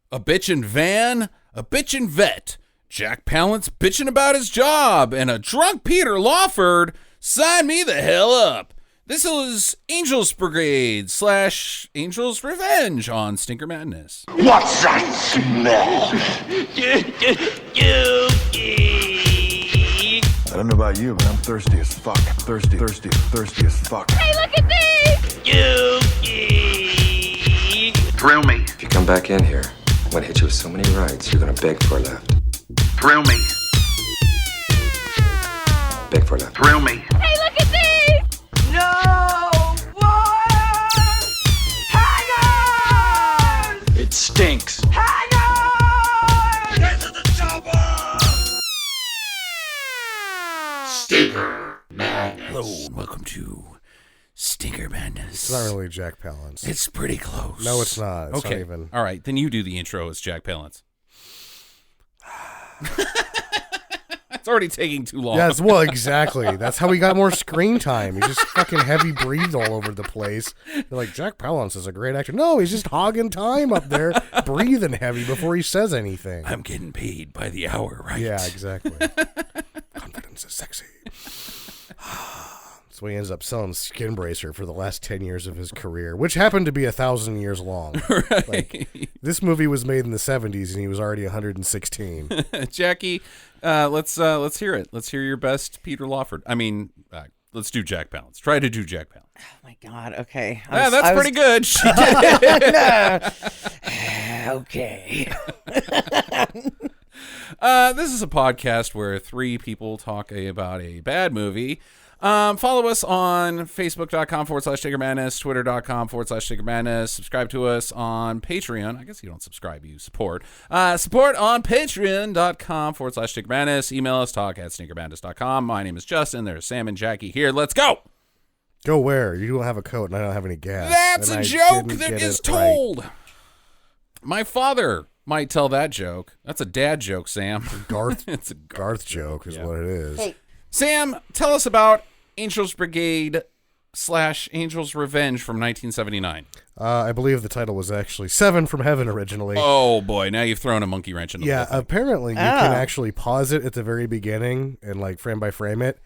a bitchin' van, a bitchin' vet, Jack Palance bitching about his job, and a drunk Peter Lawford. Sign me the hell up. This is Angels Brigade / Angels Revenge on Stinker Madness. What's that smell? I don't know about you, but I'm thirsty as fuck. Thirsty as fuck. Hey, look at me! Thrill me. If you come back in here, I'm gonna hit you with so many rights, you're gonna beg for a left. Thrill me. Beg for a left. Thrill me. Hey, look at me! No more hangers! It stinks. Hangers! Get to the chopper! Stinker Madness. Hello, and welcome to Stinker Madness. It's not really Jack Palance. It's pretty close. No, it's not. It's okay. not even. All right, then you do the intro as Jack Palance. It's already taking too long. Yes, well, exactly. That's how he got more screen time. He just fucking heavy breathed all over the place. They're like, Jack Palance is a great actor. No, he's just hogging time up there, breathing heavy before he says anything. I'm getting paid by the hour, right? Yeah, exactly. Confidence is sexy. So he ends up selling Skin Bracer for the last 10 years of his career, which happened to be 1,000 years long. Right. Like, this movie was made in the 70s, and he was already 116. Jackie, let's hear it. Let's hear your best Peter Lawford. I mean, let's do Jack Palance. Try to do Jack Palance. Oh my God. Okay. That's pretty good. She did. Okay. This is a podcast where three people talk about a bad movie. Follow us on Facebook.com/Stinker Madness, Twitter.com/Stinker Madness. Subscribe to us on Patreon. I guess you don't subscribe, you support. Support on Patreon.com/Stinker Madness. Email us, talk@stinkermadness.com. My name is Justin. There's Sam and Jackie here. Let's go. Go where? You don't have a coat, and I don't have any gas. That's and a I joke didn't that get is it right. told. My father might tell that joke. That's a dad joke, Sam. It's a Garth joke is what it is. Hey. Sam, tell us about Angels Brigade / Angels Revenge from 1979. I believe the title was actually Seven from Heaven originally. Oh, boy. Now you've thrown a monkey wrench into the whole thing. Apparently you can actually pause it at the very beginning and like frame by frame it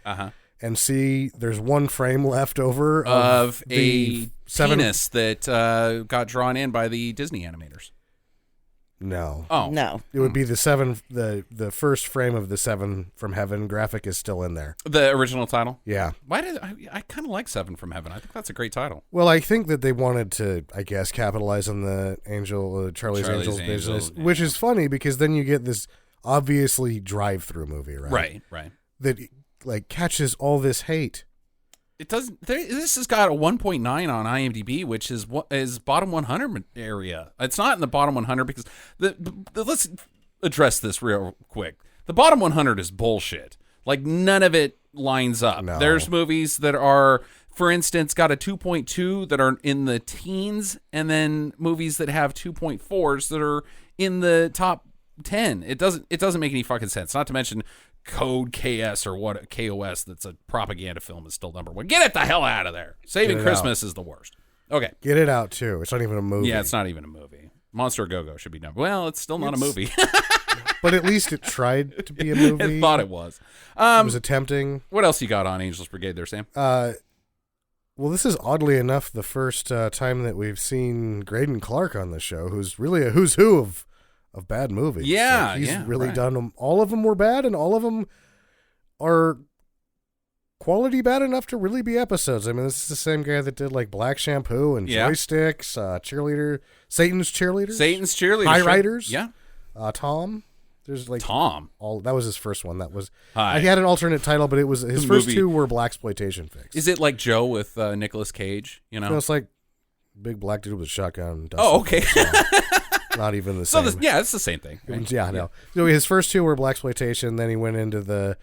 and see there's one frame left over of the a penis that got drawn in by the Disney animators. No. Oh. No. It would be the first frame of the Seven from Heaven graphic is still in there. The original title? Yeah. Why did I kind of like Seven from Heaven. I think that's a great title. Well, I think that they wanted to, I guess, capitalize on the Charlie's Angels business, which is funny because then you get this obviously drive-through movie, right? Right. That like catches all this hate. It doesn't. This has got a 1.9 on IMDb, which is bottom 100 area. It's not in the bottom 100 because let's address this real quick. The bottom 100 is bullshit. Like none of it lines up. No. There's movies that are, for instance, got a 2.2 that are in the teens, and then movies that have 2.4s that are in the top 10. It doesn't make any fucking sense. Not to mention Code KS or what KOS that's a propaganda film is still number one. Get it the hell out of there. Saving Christmas is the worst. Okay. Get it out too. It's not even a movie. Yeah, it's not even a movie. Monster Go-Go should be number. Well, it's still not a movie. But at least it tried to be a movie. It thought it was. It was attempting. What else you got on Angels Brigade there, Sam? Well, this is oddly enough the first time that we've seen Graydon Clark on the show, who's really a who's who of bad movies. Yeah, like he's really right. done them. All of them were bad, and all of them are quality bad enough to really be episodes. I mean, this is the same guy that did like Black Shampoo and Joysticks, Satan's Cheerleader, High Riders. Yeah, Tom. There's like Tom. That was his first one. That was Hi. he had an alternate title, but it was his first two were Blaxploitation fix. Is it like Joe with Nicolas Cage? You know, no, it's like big black dude with a shotgun. Oh, okay. Not even the same. So it's the same thing. Right? Yeah, no. So his first two were Blaxploitation. Then he went into the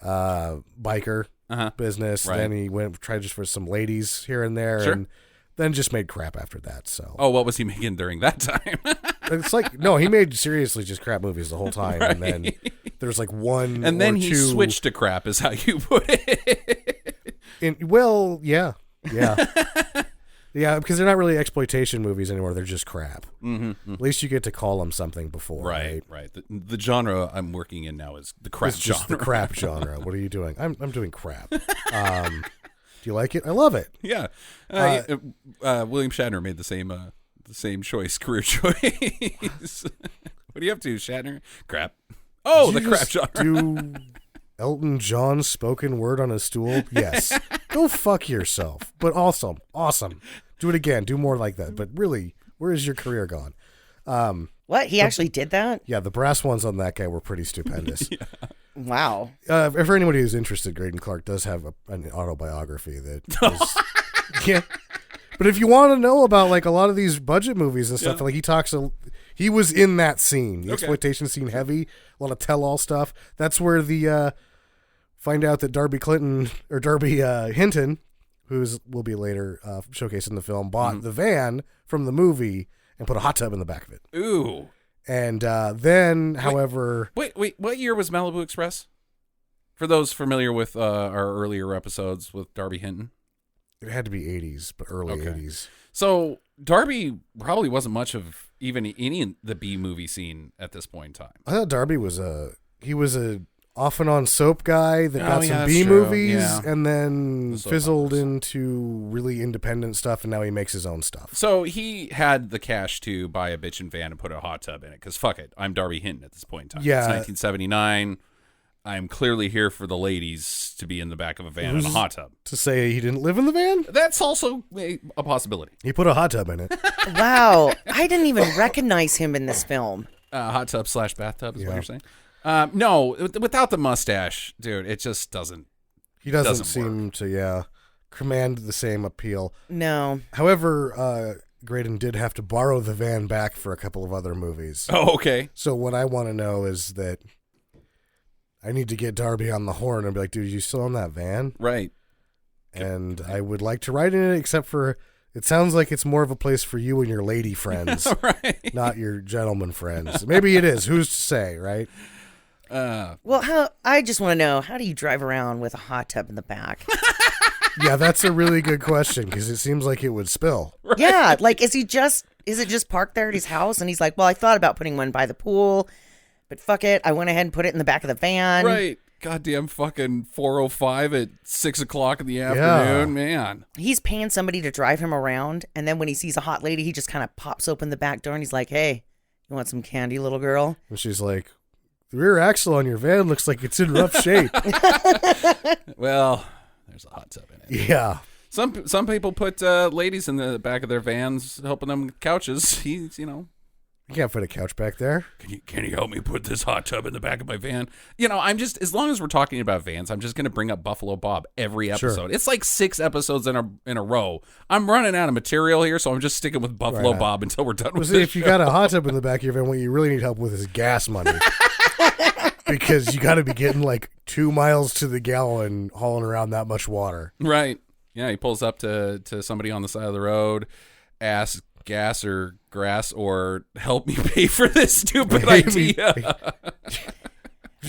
biker business. Right. Then he tried just for some ladies here and there, and then just made crap after that. So what was he making during that time? it's like no, he made seriously just crap movies the whole time, and then there's like one, and then or he two... switched to crap, is how you put it. Well, yeah. Yeah, because they're not really exploitation movies anymore. They're just crap. Mm-hmm. At least you get to call them something before. Right. The genre I'm working in now is the crap It's just genre. the crap genre. What are you doing? I'm doing crap. Do you like it? I love it. Yeah. William Shatner made the same choice, career choice. What are you up to, Shatner? Crap. Oh, Did the you crap just genre. Do Elton John's spoken word on a stool? Yes. Go fuck yourself. But awesome. Do it again. Do more like that. But really, where is your career gone? What? He actually did that? Yeah, the brass ones on that guy were pretty stupendous. Yeah. Wow. For anybody who's interested, Graydon Clark does have an autobiography that is, yeah. But if you want to know about like a lot of these budget movies and stuff, like he was in that scene, the exploitation scene, heavy, a lot of tell-all stuff. That's where the find out that Darby Hinton, will be later showcased in the film, bought the van from the movie and put a hot tub in the back of it. Ooh. And then, however... Wait, what year was Malibu Express? For those familiar with our earlier episodes with Darby Hinton. It had to be 80s, but early 80s. So Darby probably wasn't much of even any of the B movie scene at this point in time. I thought Darby was a off and on soap guy that got some that's B true. movies Yeah. and then The soap fizzled operas. into really independent stuff, and now he makes his own stuff. So he had the cash to buy a bitchin' van and put a hot tub in it, because fuck it, I'm Darby Hinton at this point in time. Yeah. It's 1979. I'm clearly here for the ladies to be in the back of a van in a hot tub. To say he didn't live in the van? That's also a possibility. He put a hot tub in it. Wow. I didn't even recognize him in this film. Hot tub / bathtub is what you're saying? No, without the mustache, dude, it just doesn't. He doesn't Doesn't seem to, command the same appeal. No. However, Graydon did have to borrow the van back for a couple of other movies. Oh, okay. So what I want to know is that I need to get Darby on the horn and be like, dude, you still own that van? Right. And I would like to ride in it, except for it sounds like it's more of a place for you and your lady friends, Right. not your gentleman friends. Maybe it is. Who's to say, right? Well, I just want to know, how do you drive around with a hot tub in the back? Yeah, that's a really good question because it seems like it would spill. Yeah, like is it just parked there at his house and he's like, well, I thought about putting one by the pool, but fuck it, I went ahead and put it in the back of the van. Right. Goddamn fucking 4:05 at 6 o'clock in the afternoon, man. He's paying somebody to drive him around, and then when he sees a hot lady, he just kind of pops open the back door and he's like, hey, you want some candy, little girl? And she's like, the rear axle on your van looks like it's in rough shape. Well, there's a hot tub in it. Yeah. Some people put ladies in the back of their vans, helping them with couches. He's, You can't fit a couch back there. can you help me put this hot tub in the back of my van? I'm just, as long as we're talking about vans, I'm just going to bring up Buffalo Bob every episode. Sure. It's like 6 episodes in a row. I'm running out of material here, so I'm just sticking with Buffalo Right. Bob until we're done Well, with see, this if you show. got a hot tub in the back of your van, what you really need help with is gas money. Because you got to be getting like 2 miles to the gallon hauling around that much water. Right. Yeah, he pulls up to somebody on the side of the road, asks gas or grass or help me pay for this stupid Maybe. idea.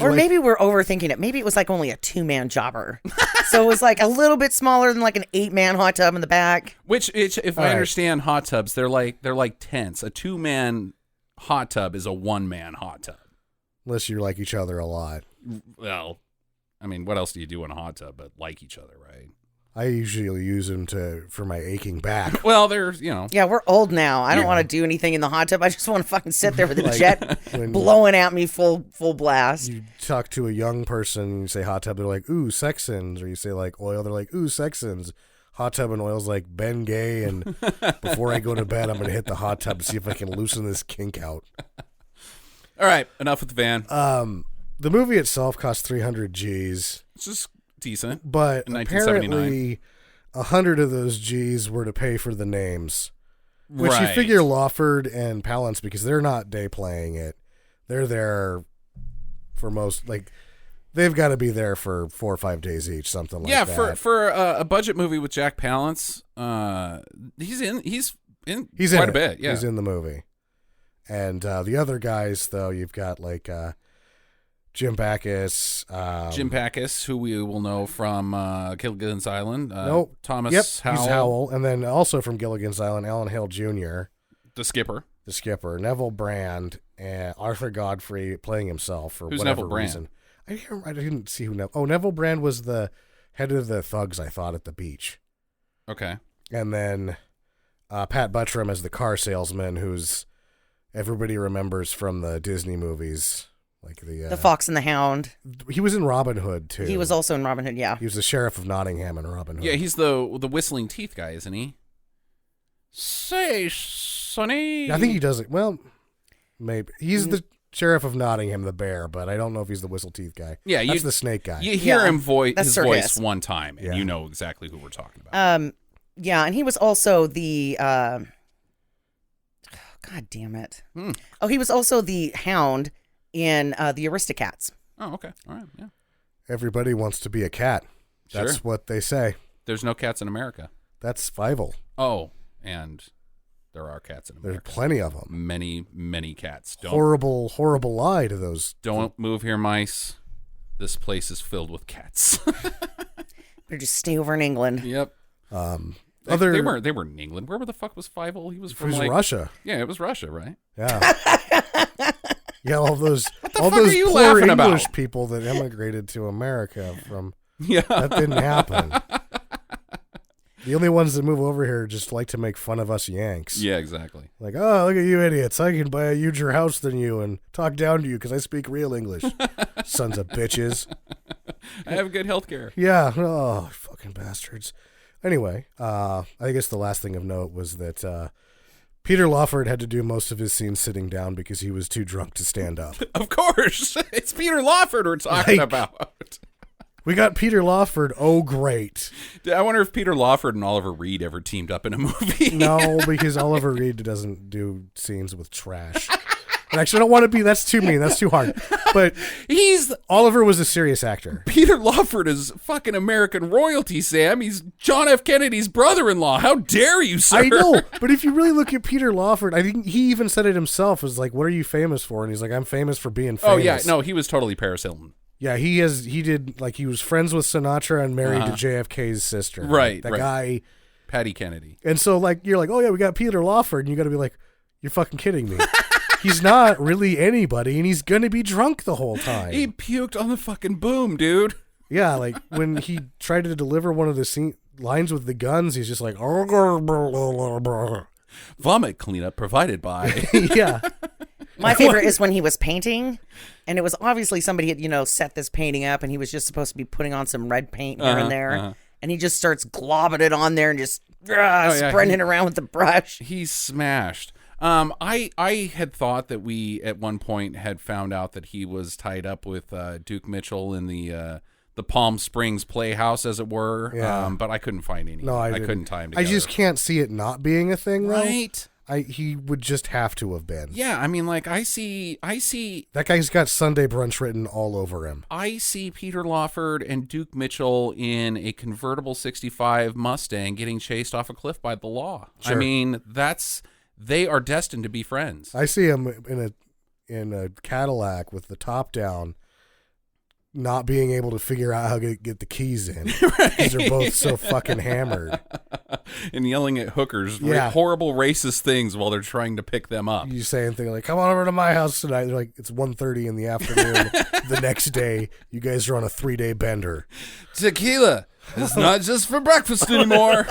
Or maybe we're overthinking it. Maybe it was like only a 2-man jobber. So it was like a little bit smaller than like an 8-man hot tub in the back. Which if I right. understand hot tubs, they're like tents. A 2-man hot tub is a 1-man hot tub. Unless you like each other a lot. Well, I mean, what else do you do in a hot tub but like each other, right? I usually use them for my aching back. Well, there's, Yeah, we're old now. I don't want to do anything in the hot tub. I just want to fucking sit there with a jet when blowing at me full blast. you talk to a young person and you say hot tub, they're like, ooh, Sexons. Or you say like oil, they're like, ooh, Sexons. Hot tub and oil's like Ben Gay, and before I go to bed, I'm going to hit the hot tub to see if I can loosen this kink out. All right, enough with the van. The movie itself cost 300 G's, It's just decent. but In 1979. apparently 100 of those G's were to pay for the names. Which you Right. figure Lawford and Palance, because they're not day playing it. They're there for most, like, they've got to be there for 4 or 5 days each, something like that. Yeah, for a budget movie with Jack Palance, he's in quite a bit. Yeah, He's in the movie. And the other guys, though, you've got like Jim Backus. Jim Backus, who we will know from Gilligan's Island. Nope. Thomas Yep, Howell. he's Howell. And then also from Gilligan's Island, Alan Hale Jr., The skipper. Neville Brand, and Arthur Godfrey playing himself for Who's whatever Neville Brand? reason. I didn't see who Neville Brand was the head of the thugs, I thought, at the beach. Okay. And then Pat Buttram as the car salesman, who's everybody remembers from the Disney movies. Like the Fox and the Hound. He was in Robin Hood, too. He was also in Robin Hood, yeah. He was the sheriff of Nottingham in Robin Hood. Yeah, he's the whistling teeth guy, isn't he? Say, Sonny. I think he does it. Well, maybe. He's the sheriff of Nottingham, the bear, but I don't know if he's the whistle teeth guy. Yeah, that's the snake guy. You hear Yeah, him that's his Sir voice Hiss. one time, and Yeah. you know exactly who we're talking about. Yeah, and he was also the God damn it. Oh, he was also the Hound in the Aristocats. Oh, okay. All right, yeah. Everybody wants to be a cat. That's Sure. what they say. There's no cats in America. That's Fievel. Oh, and there are cats in There's America. plenty of them. Many cats. Horrible lie to those. Don't move here, mice. This place is filled with cats. Better just stay over in England. Yep. They were in England. Where the fuck was Fievel? He was from Russia. Yeah, it was Russia, right? Yeah. Yeah, all those fuck are you poor laughing about? English people that emigrated to America from Yeah. that didn't happen. The only ones that move over here just like to make fun of us Yanks. Yeah, exactly. Like, oh, look at you idiots. I can buy a huger house than you and talk down to you because I speak real English. Sons of bitches. I have good health care. Yeah. Oh, fucking bastards. Anyway, I guess the last thing of note was that Peter Lawford had to do most of his scenes sitting down because he was too drunk to stand up. Of course. It's Peter Lawford we're talking about. We got Peter Lawford. Oh, great. I wonder if Peter Lawford and Oliver Reed ever teamed up in a movie. No, because Oliver Reed doesn't do scenes with trash. And actually, I don't want to be. That's too mean. That's too hard. But Oliver was a serious actor. Peter Lawford is fucking American royalty, Sam. He's John F. Kennedy's brother-in-law. How dare you, sir? I know, but if you really look at Peter Lawford, I think he even said it himself. Was like, "What are you famous for?" And he's like, "I'm famous for being famous." Oh yeah, no, he was totally Paris Hilton. Yeah, he was friends with Sinatra and married to JFK's sister. Right, that right. guy, Patty Kennedy. And so you're like, oh yeah, we got Peter Lawford, and you got to be like, you're fucking kidding me. He's not really anybody, and he's gonna be drunk the whole time. He puked on the fucking boom, dude. Yeah, like when he tried to deliver one of the lines with the guns, he's just like, vomit cleanup provided by. Yeah. My favorite is when he was painting, and it was obviously somebody had, set this painting up, and he was just supposed to be putting on some red paint here and there, and he just starts globbing it on there and just spreading it around with the brush. He's smashed. I had thought that we at one point had found out that he was tied up with Duke Mitchell in the Palm Springs Playhouse, as it were. Yeah. But I couldn't find any. No, I couldn't tie him together. I just can't see it not being a thing, though. Right. He would just have to have been. Yeah, I mean, like I see that guy's got Sunday brunch written all over him. I see Peter Lawford and Duke Mitchell in a convertible '65 Mustang getting chased off a cliff by the law. Sure. I mean, they are destined to be friends. I see him in a Cadillac with the top down, not being able to figure out how to get the keys in because they're both so fucking hammered and yelling at hookers, Yeah. horrible racist things while they're trying to pick them up. You say anything like, come on over to my house tonight. They're like, it's 1:30 in the afternoon. The next day, you guys are on a 3-day bender. Tequila is not just for breakfast anymore.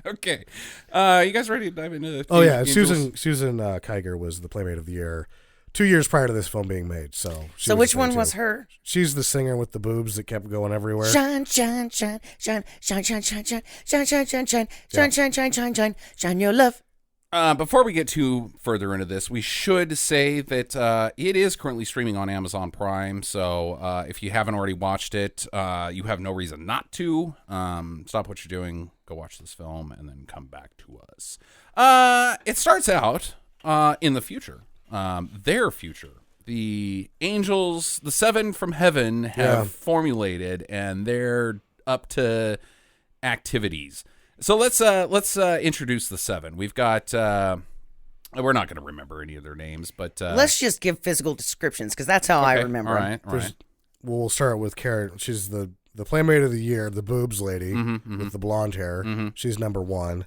Okay. You guys ready to dive into the Oh, yeah. angels? Susan Kiger was the Playmate of the Year 2 years prior to this film being made. So Which one was her? She's the singer with the boobs that kept going everywhere. Shine, shine, shine, shine, shine, shine, shine, shine, shine, shine, shine, shine, shine, shine, shine, shine, shine, shine your love. Before we get too further into this, we should say that it is currently streaming on Amazon Prime. So if you haven't already watched it, you have no reason not to. Stop what you're doing, go watch this film, and then come back to us. It starts out in the future, their future. The angels, the 7 from heaven, have formulated, and they're up to activities. So let's introduce the 7. We've got We're not going to remember any of their names, but Let's just give physical descriptions because that's how I remember. All them. right, all right. We'll start with Karen. She's the Playmate of the Year, the boobs lady with the blonde hair. She's number 1.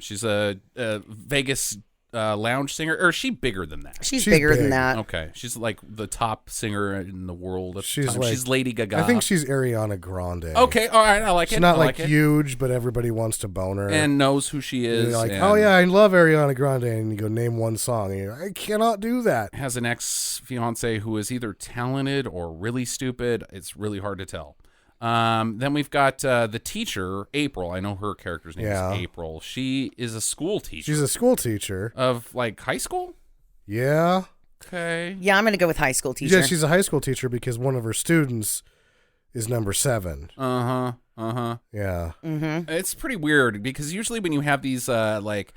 She's a Vegas lounge singer, or is she bigger than that? She's bigger big. than that. Okay, she's like the top singer in the world. At the She's time. like- She's Lady Gaga. I think she's Ariana Grande. Okay, all right, I like She's it. not I like like it. huge, but everybody wants to bone her. And knows who she And is. you're like, and oh yeah, I love Ariana Grande, and you go name one song, and you're like, I cannot do that. has an ex-fiance who is either talented or really stupid. It's really hard to tell. Then we've got the teacher, April. I know her character's name Yeah. is April. She is a school teacher. She's a school teacher. Of like high school? Yeah. Okay. Yeah, I'm going to go with high school teacher. Yeah, she's a high school teacher because one of her students is number 7. Uh-huh. Uh-huh. Yeah. It's pretty weird because usually when you have these like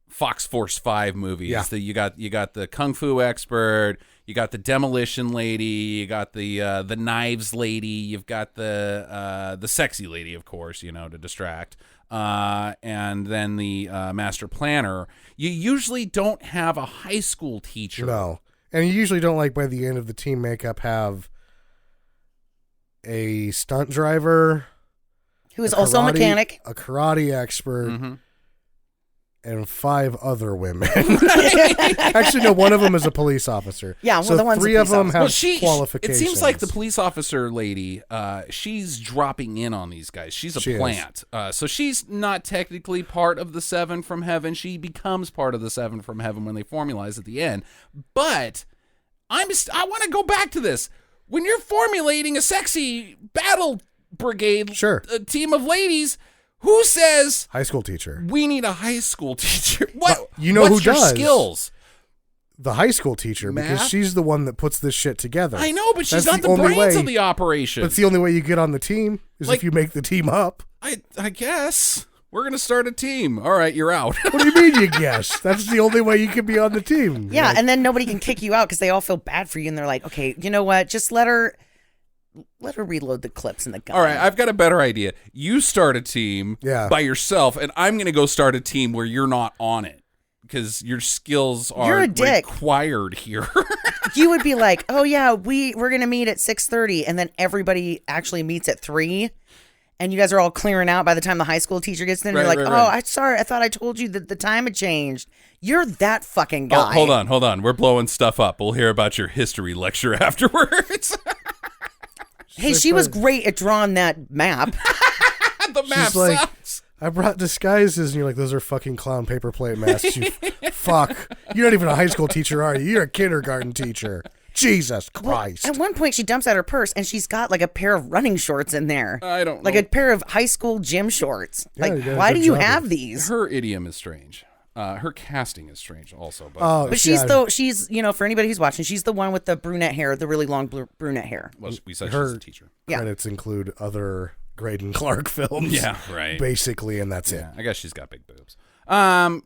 Fox Force 5 movies, Yeah. that you got the kung fu expert, you got the demolition lady, you got the knives lady, you've got the sexy lady, of course, to distract, and then the master planner. You usually don't have a high school teacher. No. And you usually don't, like, by the end of the team makeup, have a stunt driver, who is also a mechanic. a karate expert, and 5 other women. Actually, no, one of them is a police officer. Yeah, well, so the one's a 3 of police them officer. have qualifications. It seems like the police officer lady, she's dropping in on these guys. She's a She is. plant. So she's not technically part of the 7 from heaven. She becomes part of the 7 from heaven when they formalize at the end. But I want to go back to this. When you're formulating a sexy battle brigade team of ladies, who says high school teacher? We need a high school teacher. What? You know what's who your does? skills? The high school teacher, because Math? she's the one that puts this shit together. I know, but she's That's not the only brains way- of the operation. But it's the only way you get on the team is Like- if you make the team up. I guess we're gonna start a team. All right, you're out. What do you mean you guess? That's the only way you can be on the team. Yeah, Like, and then nobody can kick you out because they all feel bad for you, and they're like, okay, you know what? Just let her reload the clips in the gun. All right, I've got a better idea. You start a team by yourself, and I'm gonna go start a team where you're not on it because your skills You're are a dick. required here. You would be like, oh yeah, we're gonna meet at 6:30, and then everybody actually meets at 3. And you guys are all clearing out by the time the high school teacher gets in. You're like, Right. I'm sorry. I thought I told you that the time had changed. You're that fucking Oh, guy. hold on. We're blowing stuff up. We'll hear about your history lecture afterwards. Hey, she was great at drawing that map. The map She's like, sucks. I brought disguises, and you're like, those are fucking clown paper plate masks. You fuck. You're not even a high school teacher, are you? You're a kindergarten teacher. Jesus Christ. At one point, she dumps out her purse, and she's got like a pair of running shorts in there. I don't like know. a pair of high school gym shorts. Yeah, you like, did a why good do you job have of- these? Her idiom is strange. Her casting is strange also. But, Oh, But she's for anybody who's watching, she's the one with the brunette hair, the really long brunette hair. well, we said her she's a teacher. Yeah. credits include other Graydon Clark films. Yeah, right. Basically, and that's Yeah, I guess she's got big boobs.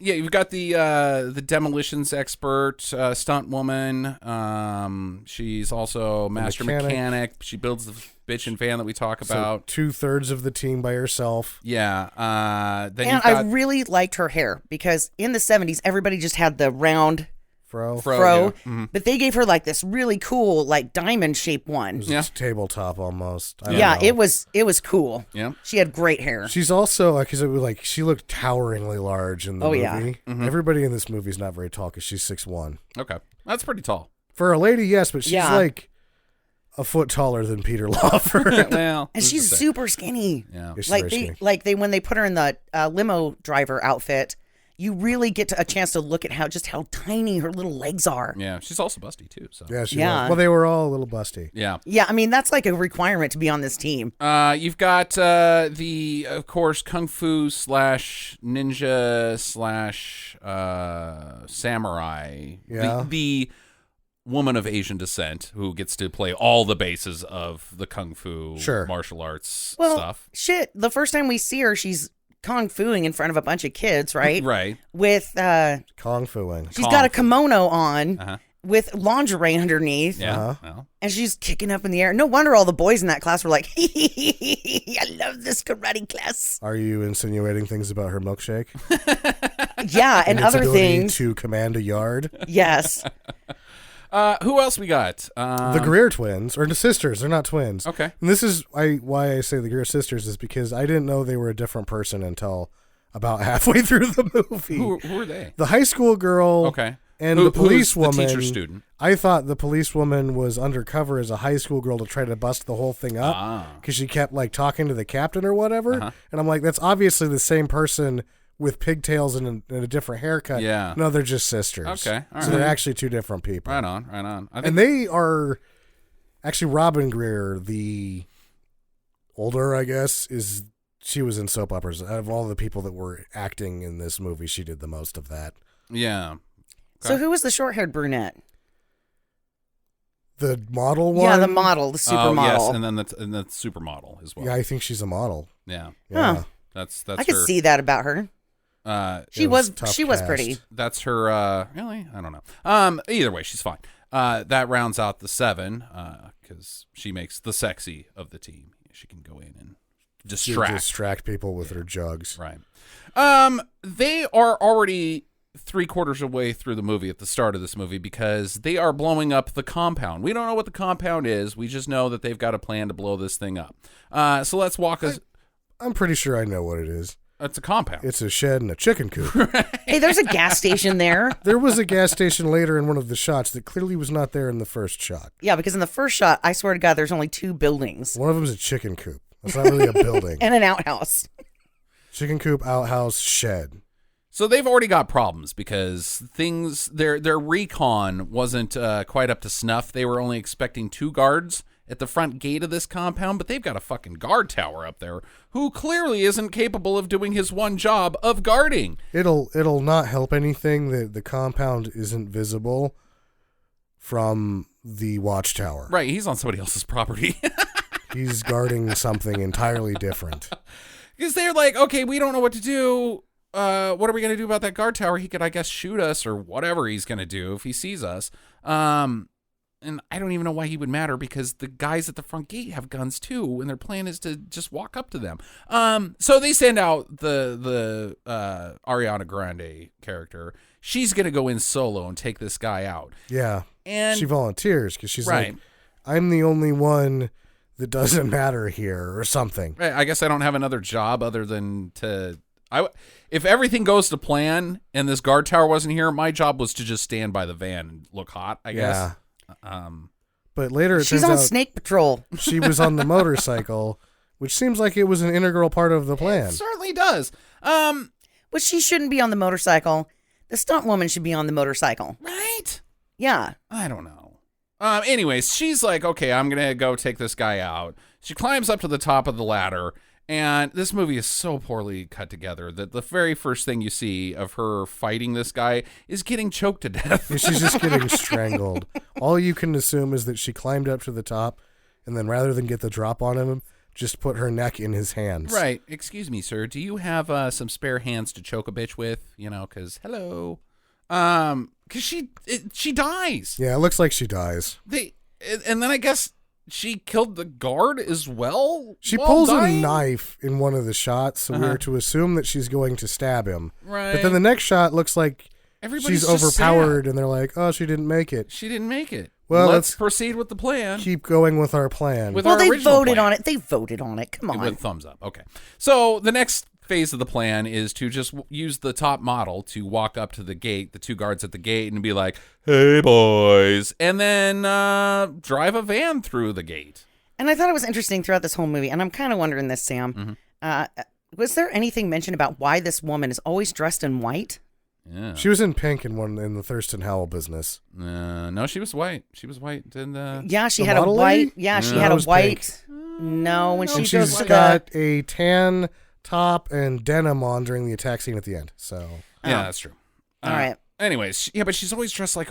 You've got the demolitions expert, stunt woman. She's also master mechanic. She builds the bitchin' van that we talk about. So 2/3 of the team by herself. Yeah. Then And you've got I really liked her hair because in the 70s, everybody just had the round Fro. fro, yeah. but they gave her like this really cool, like diamond shaped one. Yeah. Tabletop almost. I don't Yeah, know. it was cool. Yeah. She had great hair. She's also because it was like she looked toweringly large in the Oh, movie. yeah. Mm-hmm. Everybody in this movie is not very tall because she's 6'1". Okay, that's pretty tall. For a lady, yes, but she's Yeah. like a foot taller than Peter Lawford. Well, And who's she's to say? super skinny. Yeah. She's Like very they, skinny. like they, when they put her in the limo driver outfit, you really get a chance to look at how tiny her little legs are. Yeah, she's also busty too. So Yeah, she Yeah. was. Well, they were all a little busty. yeah. Yeah, I mean that's like a requirement to be on this team. You've got of course, kung fu / ninja / samurai. Yeah. The woman of Asian descent who gets to play all the bases of the kung fu martial arts Well, stuff. shit. The first time we see her, she's kung fuing in front of a bunch of kids, right? Right. With Kung fuing. she's got a kimono on Uh-huh. with lingerie underneath. Yeah. Uh-huh. Well, And she's kicking up in the air. No wonder all the boys in that class were like, I love this karate class. Are you insinuating things about her milkshake? Yeah, and its other ability things. to command a yard. Yes. Who else we got? The Greer twins, or the sisters. They're not twins. Okay. And this is why I say the Greer sisters is because I didn't know they were a different person until about halfway through the movie. Who are they? The high school girl. Okay. And the police who's woman. The teacher student. I thought the police woman was undercover as a high school girl to try to bust the whole thing up because she kept like talking to the captain or whatever. And I'm like, that's obviously the same person with pigtails and a different haircut. Yeah. No, they're just sisters. Okay. All so right. they're actually two different people. Right on. I think And they are actually Robin Greer, the older, I guess, she was in soap operas. Out of all the people that were acting in this movie, she did the most of that. yeah. So who was the short-haired brunette? The model one? Yeah, the model, the supermodel. Yes, and then the supermodel as well. Yeah, I think she's a model. Yeah. Yeah. Huh. That's I could her. see that about her. She It was was tough she was cast. pretty. That's her. Really, I don't know. Either way, she's fine. That rounds out the 7 because she makes the sexy of the team. She can go in and distract people with her jugs. Right. They are already 3/4 away through the movie at the start of this movie because they are blowing up the compound. We don't know what the compound is. We just know that they've got a plan to blow this thing up. So let's walk us. I'm pretty sure I know what it is. It's a compound. It's a shed and a chicken coop. Hey, there's a gas station there. There was a gas station later in one of the shots that clearly was not there in the first shot. Yeah, because in the first shot, I swear to God, there's only 2 buildings One of them is a chicken coop. That's not really a building. and an outhouse. Chicken coop, outhouse, shed. So they've already got problems because their recon wasn't quite up to snuff. They were only expecting 2 guards at the front gate of this compound, but they've got a fucking guard tower up there who clearly isn't capable of doing his one job of guarding. It'll not help anything that the compound isn't visible from the watchtower. Right, he's on somebody else's property. He's guarding something entirely different. Because they're like, okay, we don't know what to do. What are we going to do about that guard tower? He could, I guess, shoot us or whatever he's going to do if he sees us. And I don't even know why he would matter because the guys at the front gate have guns too, and their plan is to just walk up to them. So they send out the Ariana Grande character. She's going to go in solo and take this guy out. Yeah. And she volunteers because she's right. like, I'm the only one that doesn't matter here or something. Right, I guess I don't have another job other than to... if everything goes to plan and this guard tower wasn't here, my job was to just stand by the van and look hot, I guess. Yeah. But later it She's turns on out snake patrol. she was on the motorcycle, which seems like it was an integral part of the plan. It certainly does. But she shouldn't be on the motorcycle. The stunt woman should be on the motorcycle. Right? Yeah. I don't know. Anyways, she's like, okay, I'm going to go take this guy out. She climbs up to the top of the ladder, and this movie is so poorly cut together that the very first thing you see of her fighting this guy is getting choked to death. Yeah, she's just getting strangled. All you can assume is that she climbed up to the top, and then rather than get the drop on him, just put her neck in his hands. Right. Excuse me, sir. Do you have some spare hands to choke a bitch with? You know, because hello. Because she dies. Yeah, it looks like she dies. And then I guess she killed the guard as well. She while pulls dying? a knife in one of the shots, so we're to assume that she's going to stab him. Right. But then the next shot looks like Everybody's she's just overpowered, sad. and they're like, "Oh, she didn't make it." She didn't make it. Well, let's let's proceed with the plan. Keep going with our plan. With Well, our they original voted plan. on it. They voted on it. Come on. With thumbs up. Okay. So the next phase of the plan is to just use the top model to walk up to the gate, the 2 guards at the gate, and be like, "Hey, boys," and then drive a van through the gate. And I thought it was interesting throughout this whole movie, and I'm kind of wondering this, Sam. Was there anything mentioned about why this woman is always dressed in white? Yeah. She was in pink in the Thurston Howell business. No, she was white. She was white. Yeah, she The had a model white. lady? Yeah, she No, had it a was white. No, when And she goes she's to got a tan top and denim on during the attack scene at the end. So Yeah, that's true. All right. Anyways, but she's always dressed like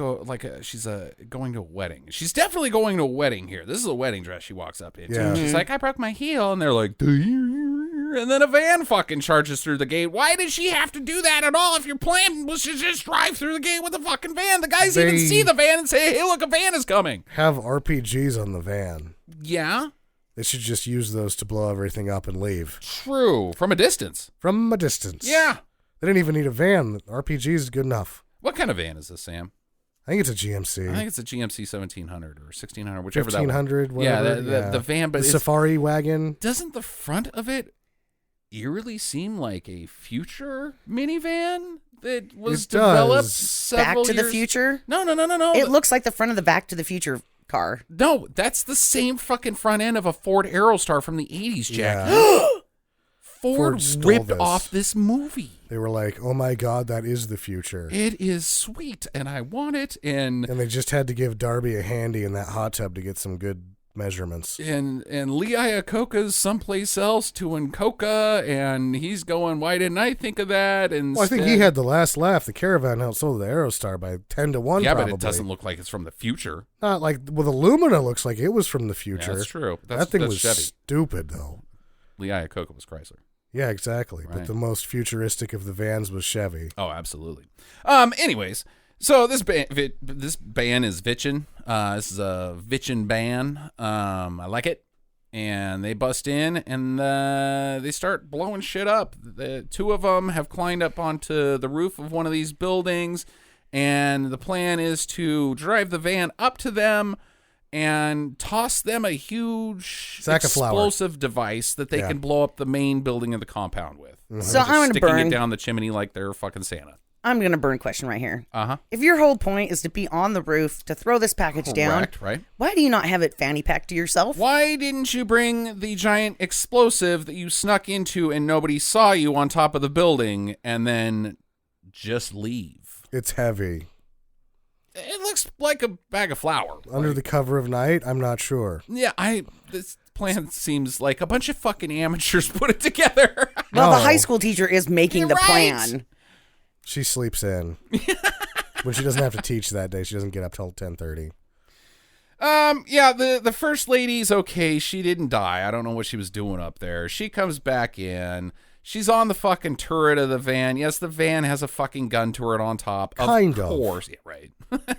she's going to a wedding. She's definitely going to a wedding here. This is a wedding dress she walks up into. Yeah. She's like, "I broke my heel," and they're like, "Do you?" And then a van fucking charges through the gate. Why did she have to do that at all? If your plan was to just drive through the gate with a fucking van, the guys even see the van and say, "Hey, look, a van is coming." have RPGs on the van. Yeah, They should just use those to blow everything up and leave true. From a distance. from a distance. Yeah. They didn't even need a van. RPG is good enough. What kind of van is this, Sam? I think it's a GMC. I think it's a GMC 1700 or 1600, whichever 1500, that one. Yeah, whatever. the van, but the Safari wagon. Doesn't the front of it eerily seem like a future minivan that was developed several Back to the Future? No. It looks like the front of the Back to the Future car. No, that's the same fucking front end of a Ford Aerostar from the 80s, Jack. Yeah. Ford stole ripped this. off this movie. They were like, "Oh my God, that is the future." It is sweet, and I want it. And they just had to give Darby a handy in that hot tub to get some good measurements. And Lee Iacocca's someplace else to Encoca, and he's going, why didn't I think of that? And I think he had the last laugh. The Caravan outsold the Aerostar by 10-1. Yeah, probably. but it doesn't look like it's from the future. Not like with Illumina looks like it was from the future. Yeah, that's true. That thing that's was Chevy. stupid though. Lee Iacocca was Chrysler. Yeah, exactly. Right. But the most futuristic of the vans was Chevy. Oh, absolutely. Anyways, so this band is Vitchin. This is a Vitchin band. I like it. And they bust in and they start blowing shit up. The two of them have climbed up onto the roof of one of these buildings, and the plan is to drive the van up to them and toss them a huge sack of flour. Explosive device that they can blow up the main building of the compound with. Mm-hmm. So I'm going to sticking it down the chimney like they're fucking Santa. I'm going to burn question right here. Uh-huh. If your whole point is to be on the roof to throw this package down, right? Why do you not have it fanny packed to yourself? Why didn't you bring the giant explosive that you snuck into and nobody saw you on top of the building and then just leave? It's heavy. It looks like a bag of flour. Under the cover of night? I'm not sure. Yeah, this plan seems like a bunch of fucking amateurs put it together. Well, the high school teacher is making the plan. She sleeps in. When she doesn't have to teach that day, she doesn't get up till 10:30. Yeah, the first lady's okay. She didn't die. I don't know what she was doing up there. She comes back in. She's on the fucking turret of the van. Yes, the van has a fucking gun turret on top. Kind of. Course. Yeah, right.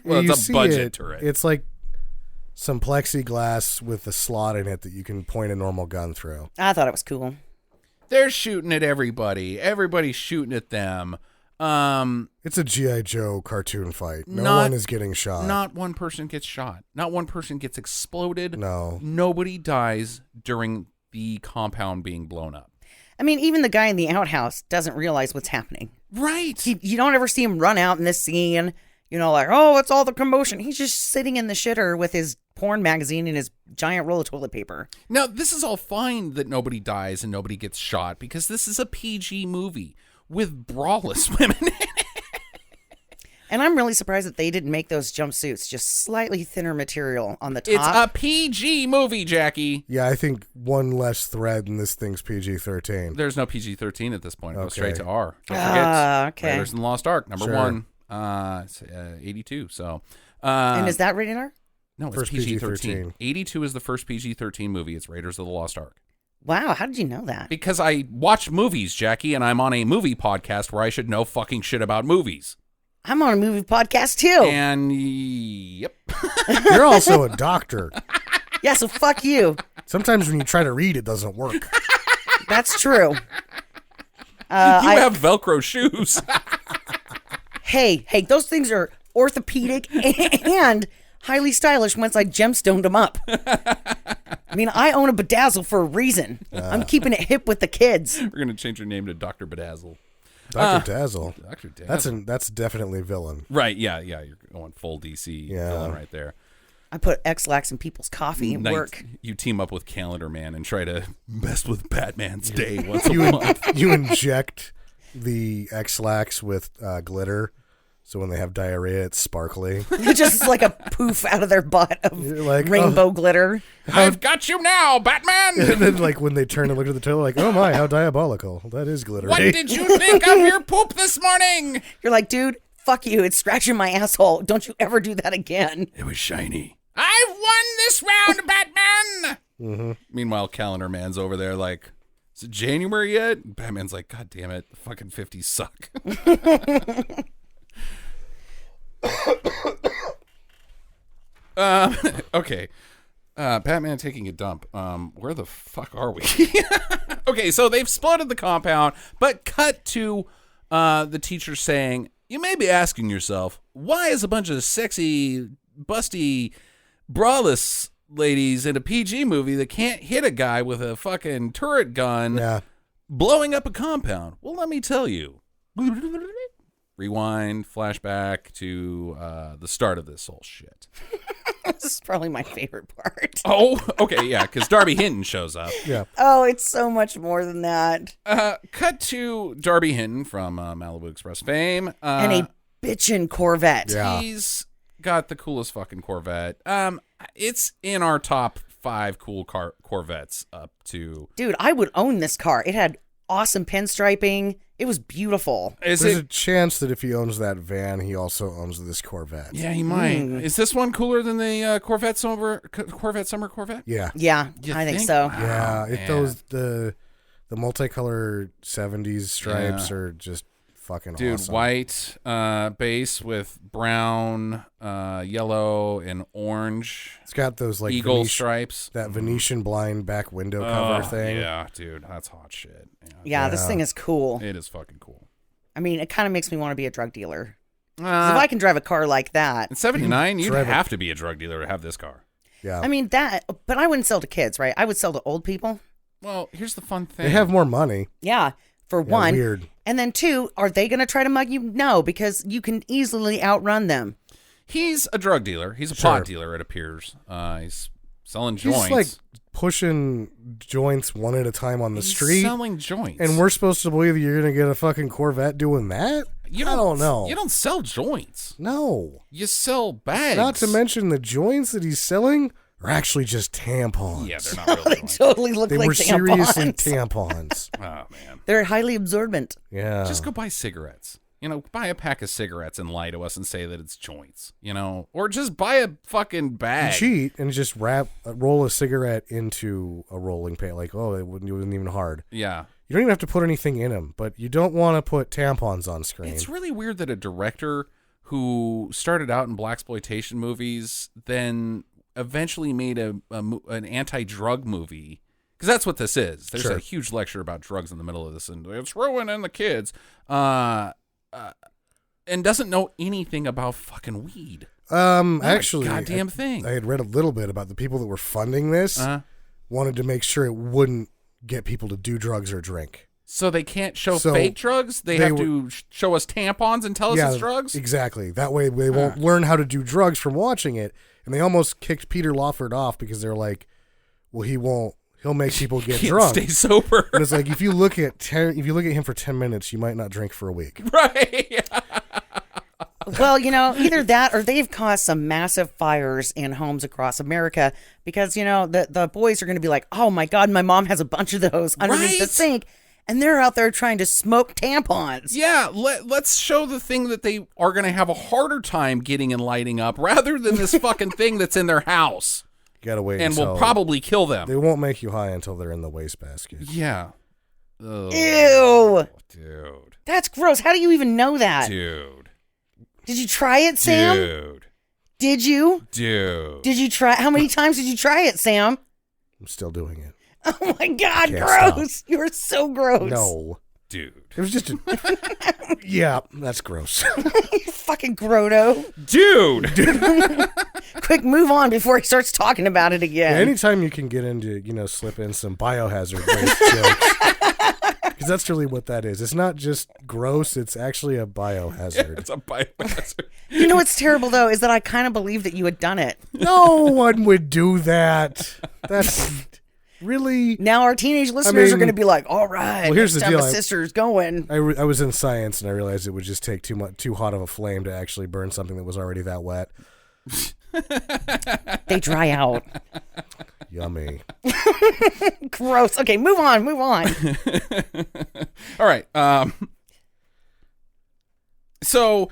Well, it's a budget turret. It's like some plexiglass with a slot in it that you can point a normal gun through. I thought it was cool. They're shooting at everybody. Everybody's shooting at them. It's a G.I. Joe cartoon fight. No one is getting shot. Not one person gets shot. Not one person gets exploded. No. Nobody dies during the compound being blown up. I mean, even the guy in the outhouse doesn't realize what's happening. Right. You don't ever see him run out in this scene, like, oh, it's all the commotion. He's just sitting in the shitter with his porn magazine and his giant roll of toilet paper. Now, this is all fine that nobody dies and nobody gets shot because this is a PG movie with braless women. And I'm really surprised that they didn't make those jumpsuits just slightly thinner material on the top. It's a PG movie, Jackie. Yeah, I think one less thread and this thing's PG-13. There's no PG-13 at this point. It goes straight to R. Don't okay. forget Raiders in the Lost Ark, number 1. It's 82. So, and is that rated R? No, it's First PG-13. 82 is the first PG-13 movie. It's Raiders of the Lost Ark. Wow, how did you know that? Because I watch movies, Jackie, and I'm on a movie podcast where I should know fucking shit about movies. I'm on a movie podcast too. And yep. You're also a doctor. Yeah, so fuck you. Sometimes when you try to read, it doesn't work. That's true. You have Velcro shoes. Hey, those things are orthopedic and highly stylish once I gemstoned them up. I mean, I own a Bedazzle for a reason. I'm keeping it hip with the kids. We're going to change your name to Dr. Bedazzle. Dr. Dazzle. Dr. Dazzle. That's definitely villain. Right, yeah. You're going full DC villain right there. I put X-Lax in people's coffee and work. You team up with Calendar Man and try to mess with Batman's day once a month. You inject the X-Lax with glitter, so when they have diarrhea, it's sparkly. It's just like a poof out of their butt of rainbow glitter. I've got you now, Batman! And then, like, when they turn and look at the toilet, like, oh my, how diabolical. That is glittery. What did you think of your poop this morning? You're like, dude, fuck you. It's scratching my asshole. Don't you ever do that again. It was shiny. I've won this round, Batman! Mm-hmm. Meanwhile, Calendar Man's over there like, is it January yet? And Batman's like, God damn it, the fucking 50s suck. Okay. Batman taking a dump. Where the fuck are we? Okay, so they've sploded the compound, but cut to the teacher's saying, "You may be asking yourself, why is a bunch of sexy, busty, braless ladies in a PG movie that can't hit a guy with a fucking turret gun blowing up a compound?" Well, let me tell you. Rewind, flashback to the start of this whole shit. This is probably my favorite part. Oh, okay, yeah, because Darby Hinton shows up. Yeah. Oh, it's so much more than that. Cut to Darby Hinton from Malibu Express fame. And a bitchin' Corvette. Yeah. He's got the coolest fucking Corvette. It's in our top 5 cool Corvettes up to... Dude, I would own this car. It had awesome pinstriping. It was beautiful. Is There's it? a chance that if he owns that van, he also owns this Corvette. Yeah, he might. Is this one cooler than the Corvette Summer Corvette? Yeah. Yeah, You I think think? so. Wow, Yeah, man. the multicolor 70s stripes are just fucking Dude, awesome. white base with brown, yellow, and orange It's got those like eagle stripes. that Venetian blind back window cover thing. Yeah, dude, that's hot shit. Yeah, this thing is cool. It is fucking cool. I mean, it kind of makes me want to be a drug dealer. 'Cause if I can drive a car like that, In 79, you'd Drive it. have to be a drug dealer to have this car. Yeah. I mean, but I wouldn't sell to kids, right? I would sell to old people. Well, here's the fun thing. They have more money. Yeah, for Yeah, one. weird. And then 2, are they going to try to mug you? No, because you can easily outrun them. He's a drug dealer. He's a Sure. pot dealer, it appears. He's selling joints. He's like pushing joints one at a time on the He's street. selling joints. And we're supposed to believe that you're going to get a fucking Corvette doing that? I don't know. You don't sell joints. No. You sell bags. Not to mention the joints that he's selling are actually just tampons. Yeah, they're not real They joints. totally look They like were seriously tampons. tampons. Oh, man. They're highly absorbent. Yeah. Just go buy cigarettes. You know, buy a pack of cigarettes and lie to us and say that it's joints, you know? Or just buy a fucking bag. cheat and just roll a cigarette into a rolling pin. Like, oh, it wasn't even hard. Yeah. You don't even have to put anything in them, but you don't want to put tampons on screen. It's really weird that a director who started out in blaxploitation movies then eventually made an anti-drug movie, because that's what this is. There's Sure. a huge lecture about drugs in the middle of this, and it's ruining the kids, and doesn't know anything about fucking weed. Actually, goddamn thing. I had read a little bit about the people that were funding this wanted to make sure it wouldn't get people to do drugs or drink. So they can't show So fake drugs? They have to show us tampons and tell us it's drugs? Exactly. That way they won't learn how to do drugs from watching it. And they almost kicked Peter Lawford off because they're like, well, he'll make people get Can't drunk. stay sober. And it's like, if you look at him for 10 minutes, you might not drink for a week. Right. Well, you know, either that or they've caused some massive fires in homes across America because, you know, the boys are going to be like, oh my God, my mom has a bunch of those underneath the Right? sink. And they're out there trying to smoke tampons. Yeah, let's show the thing that they are going to have a harder time getting and lighting up rather than this fucking thing that's in their house You gotta wait and until will probably kill them. they won't make you high until they're in the wastebasket. Yeah. Oh, Ew. dude. That's gross. How do you even know that? Dude. Did you try it, Sam? Dude. Did you? Dude. Did you try? How many times did you try it, Sam? I'm still doing it. Oh my God, Can't gross. You're so gross. No. Dude. It was just a... Yeah, that's gross. You fucking grotto. Dude. Quick, move on before he starts talking about it again. Anytime you can get into, slip in some biohazard waste jokes. Because that's really what that is. It's not just gross, it's actually a biohazard. It's a biohazard. You know what's terrible, though, is that I kind of believe that you had done it. No one would do that. That's really... Now our teenage listeners are mean, going to be like, all right, well, here's next the time deal. my sister's going. I was in science and I realized it would just take too hot of a flame to actually burn something that was already that wet. They dry out. Yummy. Gross. Okay, move on. All right. So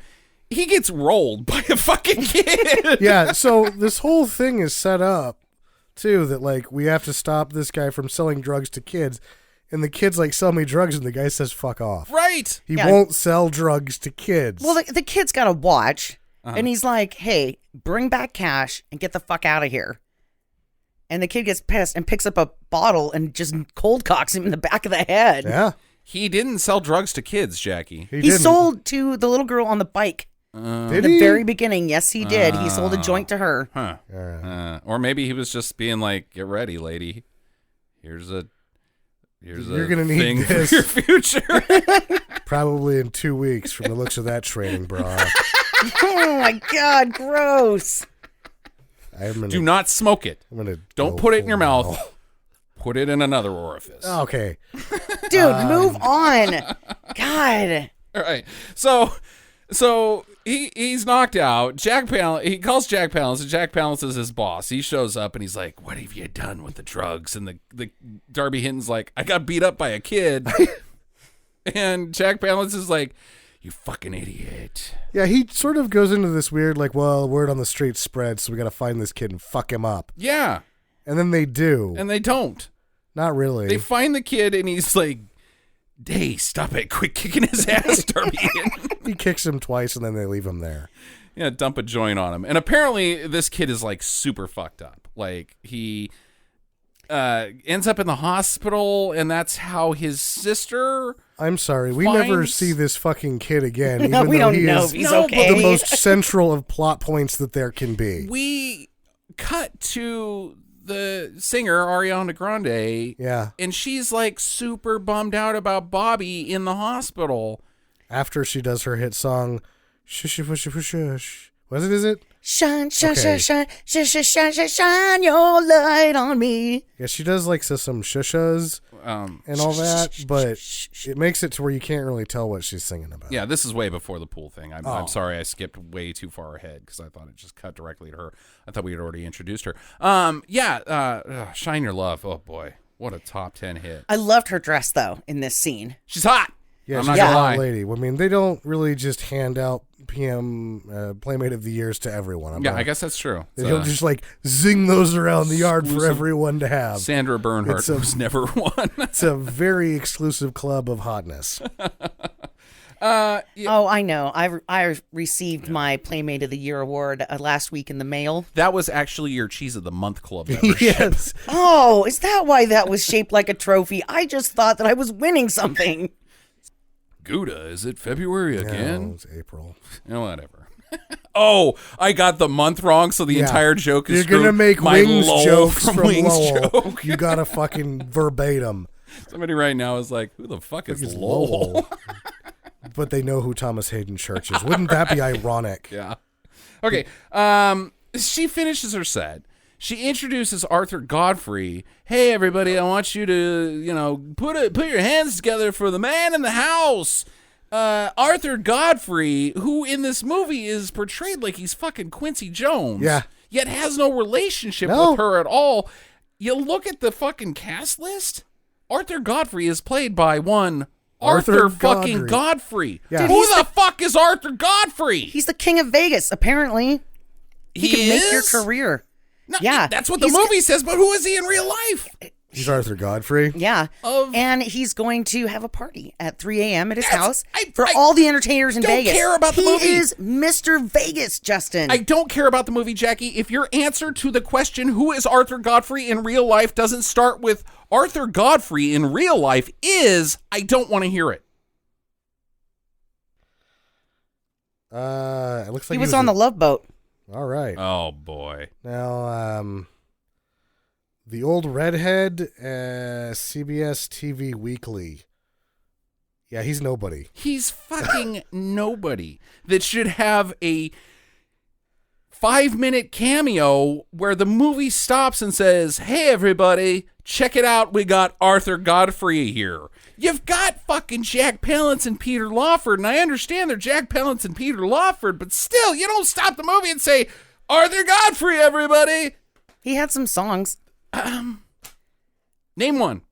he gets rolled by a fucking kid. Yeah, so this whole thing is set up, too, that, like, we have to stop this guy from selling drugs to kids. And the kid's like, sell me drugs, and the guy says, fuck off. Right. He Yeah. won't sell drugs to kids. Well, the kid's got a watch, and he's like, hey, bring back cash and get the fuck out of here. And the kid gets pissed and picks up a bottle and just cold cocks him in the back of the head. yeah. He didn't sell drugs to kids, Jackie. He didn't. sold to the little girl on the bike. Did In the he? very beginning, yes, he did. He sold a joint to her. Huh. Or maybe he was just being like, "Get ready, lady. Here's a You're gonna need thing this." for your future." Probably in 2 weeks from the looks of that training bra. Oh my God, gross. Do not smoke it. Don't put it in your mouth. Put it in another orifice. Okay. Dude, move on. God. All right. So he's knocked out. He calls Jack Palance, and Jack Palance is his boss. He shows up and he's like, "What have you done with the drugs?" And the Darby Hinton's like, "I got beat up by a kid." And Jack Palance is like, "You fucking idiot." Yeah, he sort of goes into this weird, like, well, word on the street spreads, so we got to find this kid and fuck him up. Yeah. And then they do. And they don't. Not really. They find the kid and he's like, "Hey, stop it. Quit kicking his ass, Darby Hinton." He kicks him twice and then they leave him there. Yeah, dump a joint on him. And apparently this kid is like super fucked up. Like he ends up in the hospital, and that's how his sister... I'm sorry, we never see this fucking kid again. No, even we though don't he know is if he's okay. the most central of plot points that there can be. We cut to the singer, Ariana Grande. Yeah. And she's like super bummed out about Bobby in the hospital. After she does her hit song, Shush, shush, shush, shush. What is it? Shine, shine, Okay. shine, shine, shine, shine, shine, shine your light on me. Yeah, she does like some shushas and all that, but it makes it to where you can't really tell what she's singing about. Yeah, this is way before the pool thing. I'm sorry I skipped way too far ahead because I thought it just cut directly to her. I thought we had already introduced her. Shine Your Love. Oh, boy. What a top 10 hit. I loved her dress, though, in this scene. She's hot. Yeah, I'm she's not a gonna hot lie. lady. I mean, they don't really just hand out PM Playmate of the Years to everyone. I guess that's true. They don't just like zing those around the yard for exclusive- everyone to have. Sandra Bernhardt It's a- was never one. It's a very exclusive club of hotness. Oh, I know. I received my Playmate of the Year award last week in the mail. That was actually your Cheese of the Month Club membership. Yes. Oh, is that why that was shaped like a trophy? I just thought that I was winning something. Gouda, is it February No, again? it's April. Whatever. Oh, I got the month wrong, so the Yeah. entire joke is You're gonna screwed. make My Wings Lowell jokes from from Wings Lowell. joke. You gotta fucking verbatim. Somebody right now is like, who the fuck is It's Lowell? Lowell. But they know who Thomas Hayden Church is. Wouldn't that be ironic? Yeah. Okay. She finishes her set. She introduces Arthur Godfrey. Hey, everybody! I want you to, put your hands together for the man in the house. Arthur Godfrey, who in this movie is portrayed like he's fucking Quincy Jones. Yeah. Yet has no relationship No. with her at all. You look at the fucking cast list. Arthur Godfrey is played by one Arthur fucking Godfrey. Yeah. Dude, Who he's the fuck is Arthur Godfrey? He's the king of Vegas, apparently. He can make your career. No, Yeah, that's what the he's movie says, but who is he in real life? He's Arthur Godfrey. Yeah. Of- And he's going to have a party at 3 a.m. at his That's- house I- for I all the entertainers in don't Vegas. care about the he movie. is Mr. Vegas, Justin. I don't care about the movie, Jackie. If your answer to the question, who is Arthur Godfrey in real life, doesn't start with Arthur Godfrey in real life is, I don't want to hear it. It looks like he was on the Love Boat. All right. Oh, boy. Now, the old redhead, CBS TV Weekly. Yeah, he's nobody. He's fucking nobody that should have a 5-minute cameo where the movie stops and says, hey, everybody, check it out. We got Arthur Godfrey here. You've got fucking Jack Palance and Peter Lawford, and I understand they're Jack Palance and Peter Lawford, but still, you don't stop the movie and say, Arthur Godfrey, everybody. He had some songs. Name one.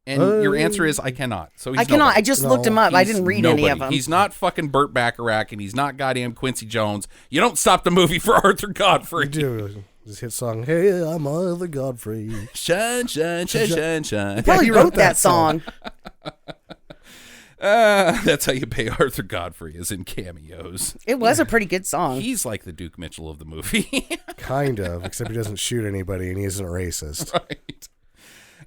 And your answer is, I cannot. So he's I cannot. nobody. I just looked him up. I didn't read any of them. He's not fucking Burt Bacharach, and he's not goddamn Quincy Jones. You don't stop the movie for Arthur Godfrey. You do. His hit song, Hey, I'm Arthur Godfrey. Shine, shine, shine, shine, shine. Probably he wrote wrote that that song. That's how you pay Arthur Godfrey, is in cameos. It was a pretty good song. He's like the Duke Mitchell of the movie. Kind of, except he doesn't shoot anybody and he isn't racist. Right.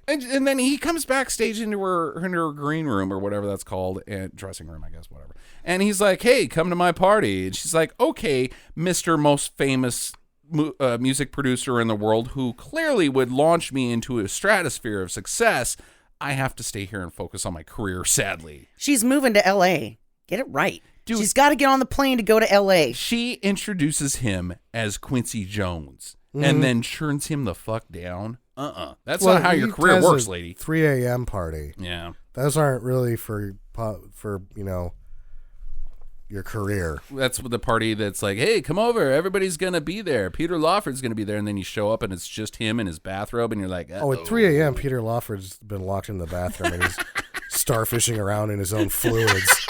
And then he comes backstage into her green room or whatever that's called, and dressing room, I guess, whatever. And he's like, "Hey, come to my party." And she's like, "Okay, Mr. Most Famous music producer in the world, who clearly would launch me into a stratosphere of success. I have to stay here and focus on my career, sadly." She's moving to L.A. Get it right. Dude, she's got to get on the plane to go to L.A. She introduces him as Quincy Jones and then churns him the fuck down. That's not how your career works, lady. 3 a.m. party. Yeah. Those aren't really for your career. That's the party that's like, "Hey, come over. Everybody's going to be there. Peter Lawford's going to be there." And then you show up and it's just him in his bathrobe and you're like, Oh, at 3 a.m., Peter Lawford's been locked in the bathroom and he's starfishing around in his own fluids.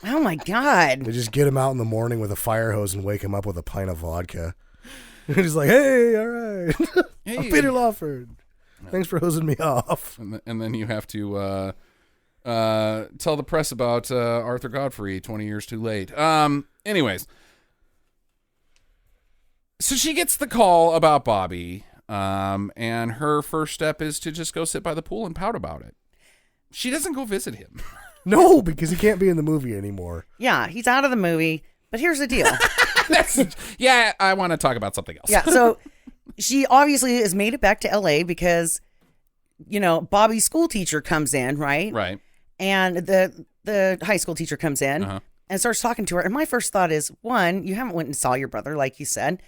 Oh, my God. They just get him out in the morning with a fire hose and wake him up with a pint of vodka. And he's like, "Hey, all right. Hey. I'm Peter Lawford. Thanks for hosing me off." And then you have to tell the press about Arthur Godfrey 20 years too late. Anyways. So she gets the call about Bobby, and her first step is to just go sit by the pool and pout about it. She doesn't go visit him. No, because he can't be in the movie anymore. Yeah, he's out of the movie. But here's the deal. Yeah, I want to talk about something else. Yeah, so she obviously has made it back to L.A. because, Bobby's school teacher comes in, right? Right. And the high school teacher comes in and starts talking to her. And my first thought is, one, you haven't went and saw your brother, like you said.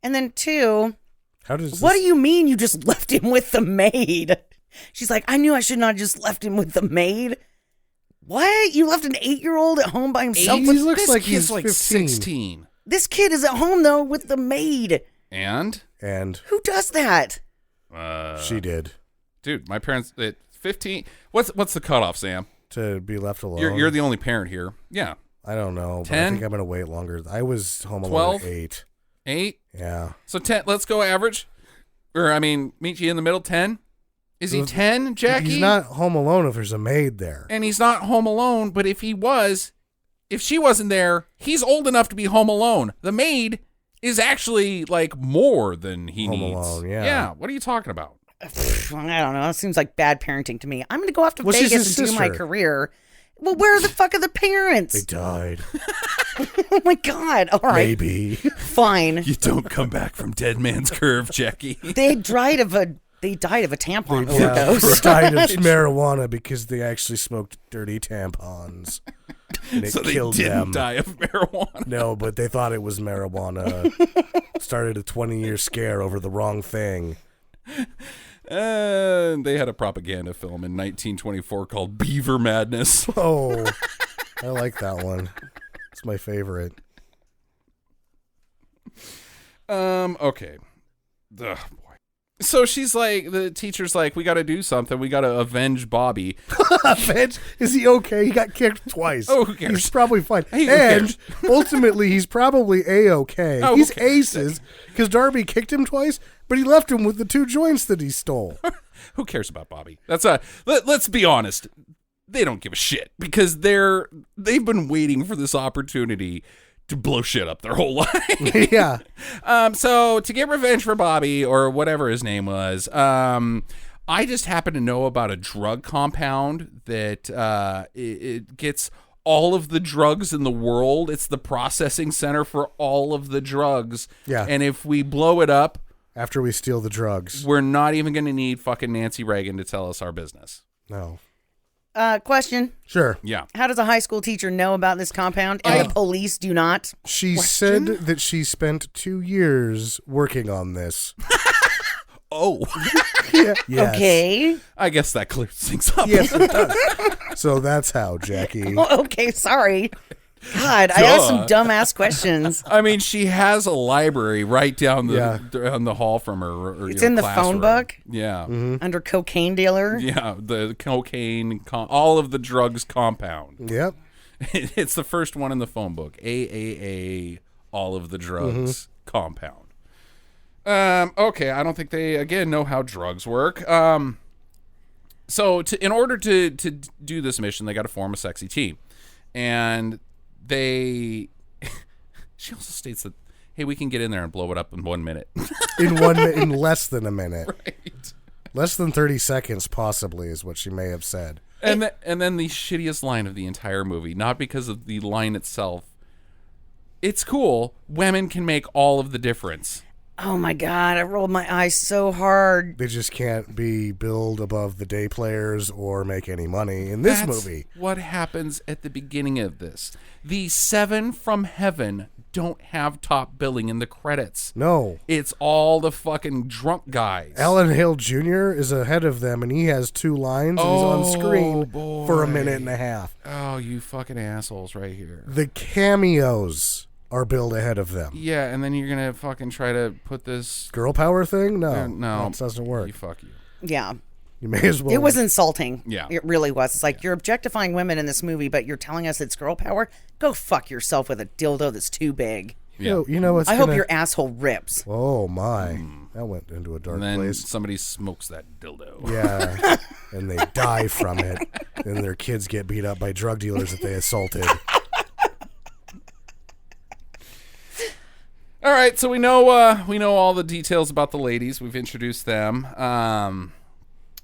And then two, what do you mean you just left him with the maid? She's like, "I knew I should not have just left him with the maid." What? You left an 8-year-old at home by himself? He looks this like kid's he's like 15. 16. This kid is at home, though, with the maid. And? Who does that? She did. Dude, my parents at 15. What's the cutoff, Sam? To be left alone. You're the only parent here. Yeah. I don't know. But 10? I think I'm going to wait longer. I was home alone 12? at 8. 8? Yeah. So 10. Let's go average. Or, meet you in the middle. 10? Is he 10, Jackie? He's not home alone if there's a maid there. And he's not home alone, but if she wasn't there, he's old enough to be home alone. The maid is actually, like, more than he Home needs. alone, yeah. Yeah, what are you talking about? I don't know. It seems like bad parenting to me. I'm going to go off to Well, she's Vegas his and do my sister. career. Well, where the fuck are the parents? They died. Oh, my God. All right. Maybe. Fine. You don't come back from Dead Man's Curve, Jackie. They died of a tampon They overdose. died of marijuana because they actually smoked dirty tampons. And it So they killed didn't them. die of marijuana. No, but they thought it was marijuana. Started a 20-year scare over the wrong thing. And they had a propaganda film in 1924 called Beaver Madness. Oh, I like that one. It's my favorite. Okay. Ugh, boy. So she's like, the teacher's like, "We got to do something. We got to avenge Bobby." Avenge? Is he okay? He got kicked twice. Oh, who cares? He's probably fine. Hey, who And ultimately, he's probably A-okay. Oh, He's okay. aces because Darby kicked him twice, but he left him with the 2 joints that he stole. Who cares about Bobby? That's let's be honest. They don't give a shit because they've been waiting for this opportunity to blow shit up their whole life. Yeah. So to get revenge for Bobby or whatever his name was, I just happen to know about a drug compound that it gets all of the drugs in the world. It's the processing center for all of the drugs. Yeah. And if we blow it up, After we steal the drugs. we're not even going to need fucking Nancy Reagan to tell us our business. No. Question. Sure. Yeah. How does a high school teacher know about this compound and the police do not? She said that she spent 2 years working on this. Oh, Yeah. Yes. Okay. I guess that clears things up. Yes, it does. So that's how, Jackie. Oh, okay, sorry. God, I asked some dumbass questions. I mean, she has a library right down Yeah. down the hall from her. Or, It's in the phone classroom. book? Yeah. Under cocaine dealer. Yeah, the cocaine, all of the drugs compound. Yep. It's the first one in the phone book. AAA, all of the drugs compound. Okay, I don't think they, again, know how drugs work. So in order to do this mission, they got to form a sexy team. And she also states that, hey, we can get in there and blow it up in 1 minute. In less than a minute. Right. Less than 30 seconds, possibly, is what she may have said. And then the shittiest line of the entire movie, not because of the line itself. It's cool. Women can make all of the difference. Oh my God, I rolled my eyes so hard. They just can't be billed above the day players or make any money in this movie. What happens at the beginning of this. The 7 from heaven don't have top billing in the credits. No. It's all the fucking drunk guys. Alan Hale Jr. is ahead of them, and he has 2 lines, and he's on screen for a minute and a half. Oh, you fucking assholes right here. The cameos are billed ahead of them. Yeah, and then you're going to fucking try to put this... Girl power thing? No. No. That doesn't work. Fuck you. Yeah. You may as well. It was insulting. Yeah. It really was. It's like, you're objectifying women in this movie, but you're telling us it's girl power? Go fuck yourself with a dildo that's too big. Yeah. You know what's I hope your asshole rips. Oh, my. That went into a dark And then place. somebody smokes that dildo. Yeah. And they die from it. And their kids get beat up by drug dealers that they assaulted. All right, so we know all the details about the ladies. We've introduced them.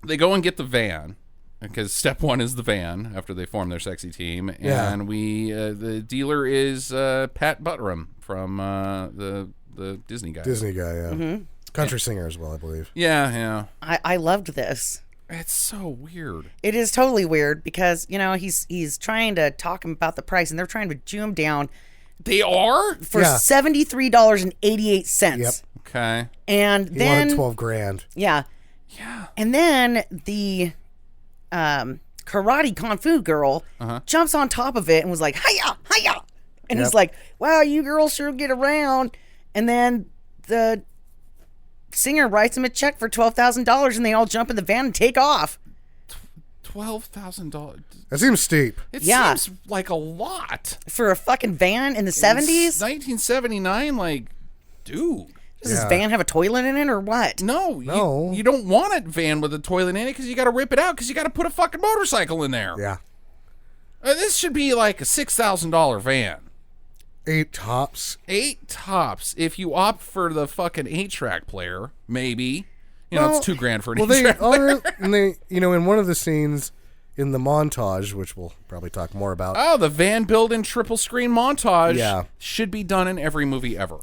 They go and get the van because step 1 is the van after they form their sexy team, and the dealer is Pat Buttram from the Disney guy. Disney guy, yeah. Mm-hmm. Country singer as well, I believe. Yeah. I loved this. It's so weird. It is totally weird because, he's trying to talk about the price, and they're trying to Jew him down. They are? For Yeah. $73.88. Yep. Okay. And He then wanted $12,000. Yeah. And then the karate kung fu girl jumps on top of it and was like, hiya, hiya. And he's like, wow, you girls sure get around. And then the singer writes him a check for $12,000 and they all jump in the van and take off. $12,000. That seems steep. It Yeah. seems like a lot. For a fucking van in the 70s? 1979, like, dude. Does this van have a toilet in it or what? No. You don't want a van with a toilet in it because you got to rip it out because you got to put a fucking motorcycle in there. Yeah. This should be like a $6,000 van. 8 tops. 8 tops. If you opt for the fucking 8-track player, maybe. It's $2,000 for an 8-track player. And they, in one of the scenes in the montage, which we'll probably talk more about. Oh, the van building triple screen montage Yeah. should be done in every movie ever.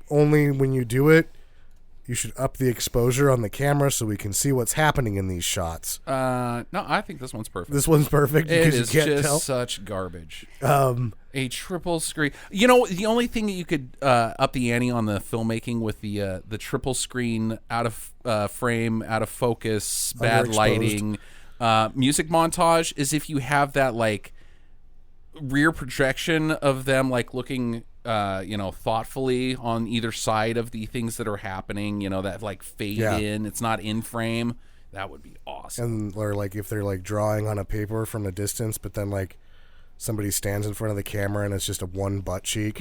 Only when you do it, you should up the exposure on the camera so we can see what's happening in these shots. No, I think this one's perfect. This one's perfect It because is you can't just tell. such garbage. A triple screen. The only thing that you could up the ante on the filmmaking with the triple screen out of frame, out of focus, bad Underexposed. lighting, music montage is if you have that like rear projection of them like looking thoughtfully on either side of the things that are happening, that like fade in. It's not in frame. That would be awesome. And or like if they're like drawing on a paper from a distance, but then like somebody stands in front of the camera and it's just a one butt cheek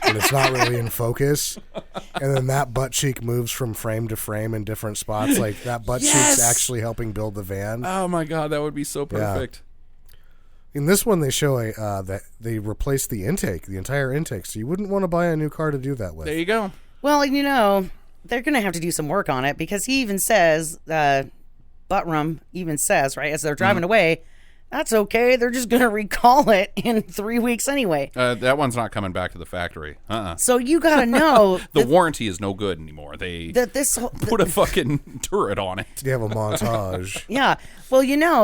and it's not really in focus, and then that butt cheek moves from frame to frame in different spots, like that butt cheek's actually helping build the van. Oh my god, that would be so perfect. In this one, they show that they replaced the intake, the entire intake, so you wouldn't want to buy a new car to do that with. There you go. Well, they're going to have to do some work on it because he even says, Buttram even says, right, as they're driving away, that's okay. They're just going to recall it in 3 weeks anyway. That one's not coming back to the factory. So you got to know. The warranty is no good anymore. They put a fucking turret on it. You have a montage. Yeah. Well,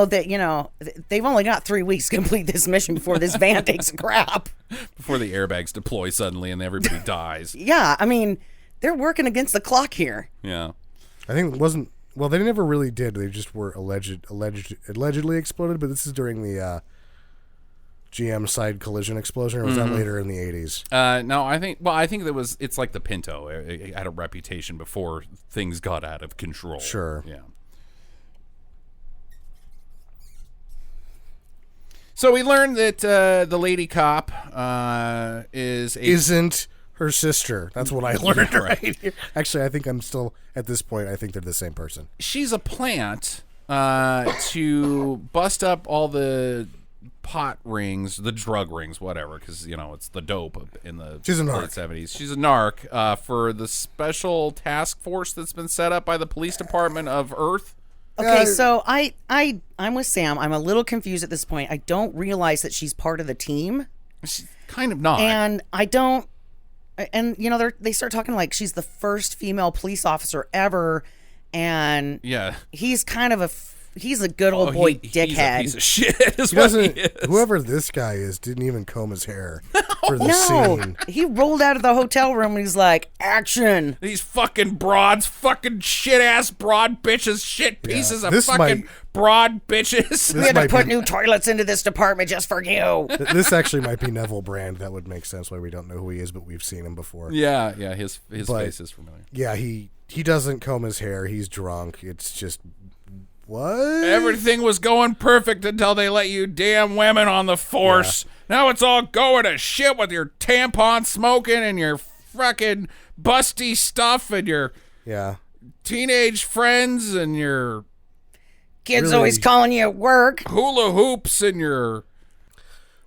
they've only got 3 weeks to complete this mission before this van takes a crap. Before the airbags deploy suddenly and everybody dies. Yeah. I mean, they're working against the clock here. Yeah. I think it wasn't. Well, they never really did. They just were allegedly exploded. But this is during the GM side collision explosion, or was that later in the 80s? No, I think it's like the Pinto. It had a reputation before things got out of control. Sure. Yeah. So we learned that the lady cop isn't her sister. That's what I learned right here. Actually, I think I'm still at this point. I think they're the same person. She's a plant to bust up all the pot rings, the drug rings, whatever, because, you know, it's the dope in the She's a late narc. 70s. She's a narc for the special task force that's been set up by the police department of Earth. Okay, so I'm with Sam. I'm a little confused at this point. I don't realize that she's part of the team. She's kind of not. And I don't, and you know, they start talking like she's the first female police officer ever, and yeah, he's kind of he's a good old boy dickhead. He's a piece of shit. Is He what doesn't. he is. Whoever this guy is didn't even comb his hair for the No, scene. he rolled out of the hotel room and he's like, "Action!" These fucking broads, fucking shit ass broad bitches, shit pieces of This fucking might- broad bitches. We had to might put be- new toilets into this department just for you. This actually might be Neville Brand. That would make sense why we don't know who he is, but we've seen him before. Yeah, his But- face is familiar. Yeah, he doesn't comb his hair. He's drunk. It's just what? Everything was going perfect until they let you damn women on the force. Now it's all going to shit with your tampon smoking and your fucking busty stuff and your Yeah. teenage friends and your Kids Really- always calling you at work. hula hoops and your...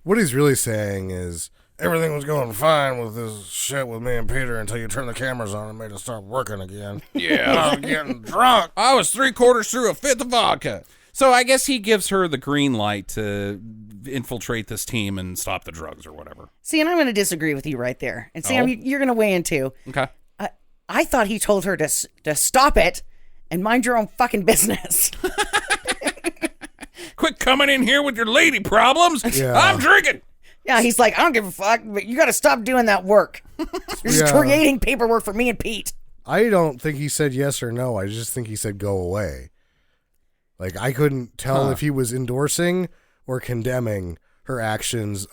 What he's really saying is everything was going fine with this shit with me and Peter until you turned the cameras on and made us start working again. Yeah, I'm getting drunk. I was 3/4 through a fifth of vodka. So I guess he gives her the green light to infiltrate this team and stop the drugs or whatever. See, and I'm going to disagree with you right there. And Sam, Oh. you're going to weigh in too. Okay. I thought he told her to stop it and mind your own fucking business. Quit coming in here with your lady problems. Yeah. I'm drinking. Yeah, he's like, I don't give a fuck, but you got to stop doing that work. You're just Yeah. creating paperwork for me and Pete. I don't think he said yes or no. I just think he said go away. Like, I couldn't tell if he was endorsing or condemning her actions.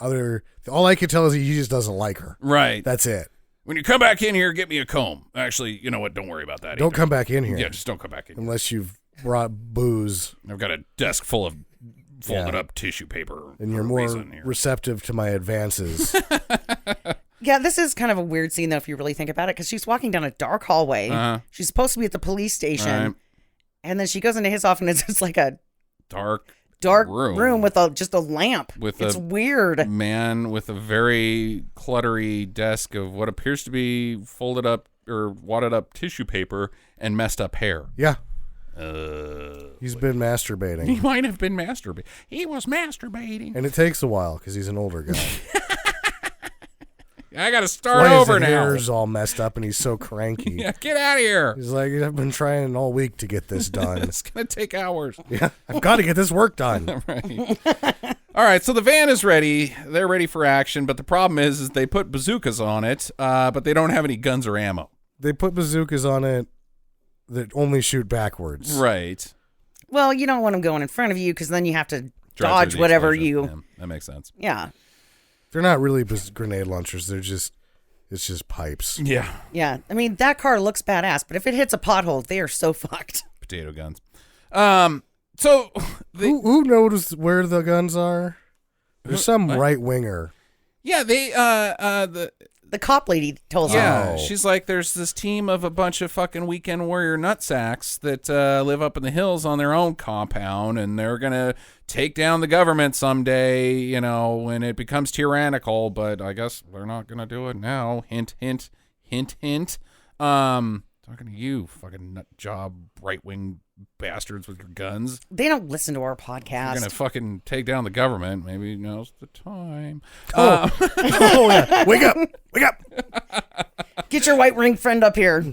All I could tell is he just doesn't like her. Right. That's it. When you come back in here, get me a comb. Actually, you know what? Don't worry about that. Don't either. come back in here. Yeah, just don't come back in. Unless you've brought booze I've got a desk full of folded up tissue paper. and you're for a more reason here. receptive to my advances. Yeah, this is kind of a weird scene, though, if you really think about it, because she's walking down a dark hallway. Uh-huh. She's supposed to be at the police station. Right. And then she goes into his office, and it's just like a Dark room with just a lamp. With it's a weird. man with a very cluttery desk of what appears to be folded up or wadded up tissue paper and messed up hair. Yeah. He's been He masturbating. might have been masturbating. He was masturbating. And it takes a while because he's an older guy. I got to start Why over his now. hair's all messed up and he's so cranky. Yeah, get out of here. He's like, I've been trying all week to get this done. It's going to take hours. Yeah, I've got to get this work done. Right. All right, so the van is ready. They're ready for action, but the problem is they put bazookas on it, but they don't have any guns or ammo. They put bazookas on it that only shoot backwards. Right. Well, you don't want them going in front of you, because then you have to Drive dodge through the whatever explosion. you... Yeah, that makes sense. Yeah. They're not really grenade launchers. It's just pipes. Yeah. Yeah. I mean, that car looks badass, but if it hits a pothole, they are so fucked. Potato guns. So Who knows where the guns are? There's some What? right winger. yeah, The cop lady tells him. yeah, Oh. she's like, there's this team of a bunch of fucking weekend warrior nutsacks that live up in the hills on their own compound, and they're gonna take down the government someday, you know, when it becomes tyrannical. But I guess they're not gonna do it now. Hint, hint, hint, hint. Talking to you, fucking nut job, right wing bastards with your guns. They don't listen to our You're podcast. gonna fucking take down the government. Maybe now's the time. Oh, yeah. Wake up. Wake up. Get your white ring friend up here.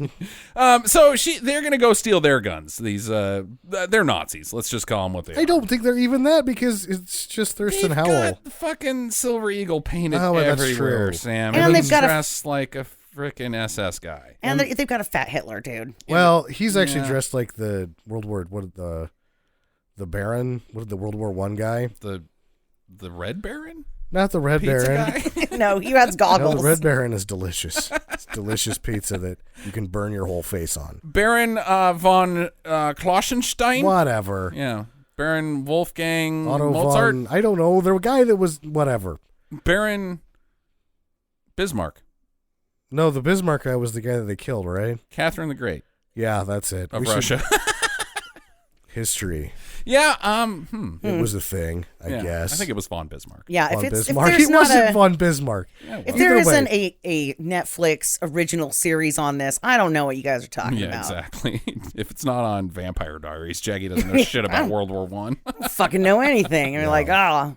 So they're gonna go steal their guns. These they're Nazis. Let's just call them what they are. I don't think they're even that because it's just Thurston They've Howell. got the fucking Silver Eagle painted Oh, that's everywhere, true. Sam. And And they've he's got a- dressed like a frickin' SS guy. And they've got a fat Hitler, dude. Well, he's actually Yeah. dressed like the the Baron, the World War I guy. The Red Baron? Not the Red Pizza Baron. guy? No, he has No, goggles. the Red Baron is delicious. It's delicious pizza that you can burn your whole face on. Baron von Klausenstein? Whatever. Yeah. Baron Wolfgang Otto Mozart? von, I don't know. The guy that was whatever. Baron Bismarck. No, the Bismarck guy was the guy that they killed, right? Catherine the Great Yeah, that's it. of We should- Russia. history. Yeah. It was a thing, I Yeah, guess. I think it was von Bismarck. Yeah, Von if Bismarck. there's He not wasn't a, von Bismarck. if there Either way. isn't a Netflix original series on this, I don't know what you guys are talking Yeah, about. exactly. If it's not on Vampire Diaries, Jackie doesn't know shit about World War One. I don't fucking know anything. And you're like, oh,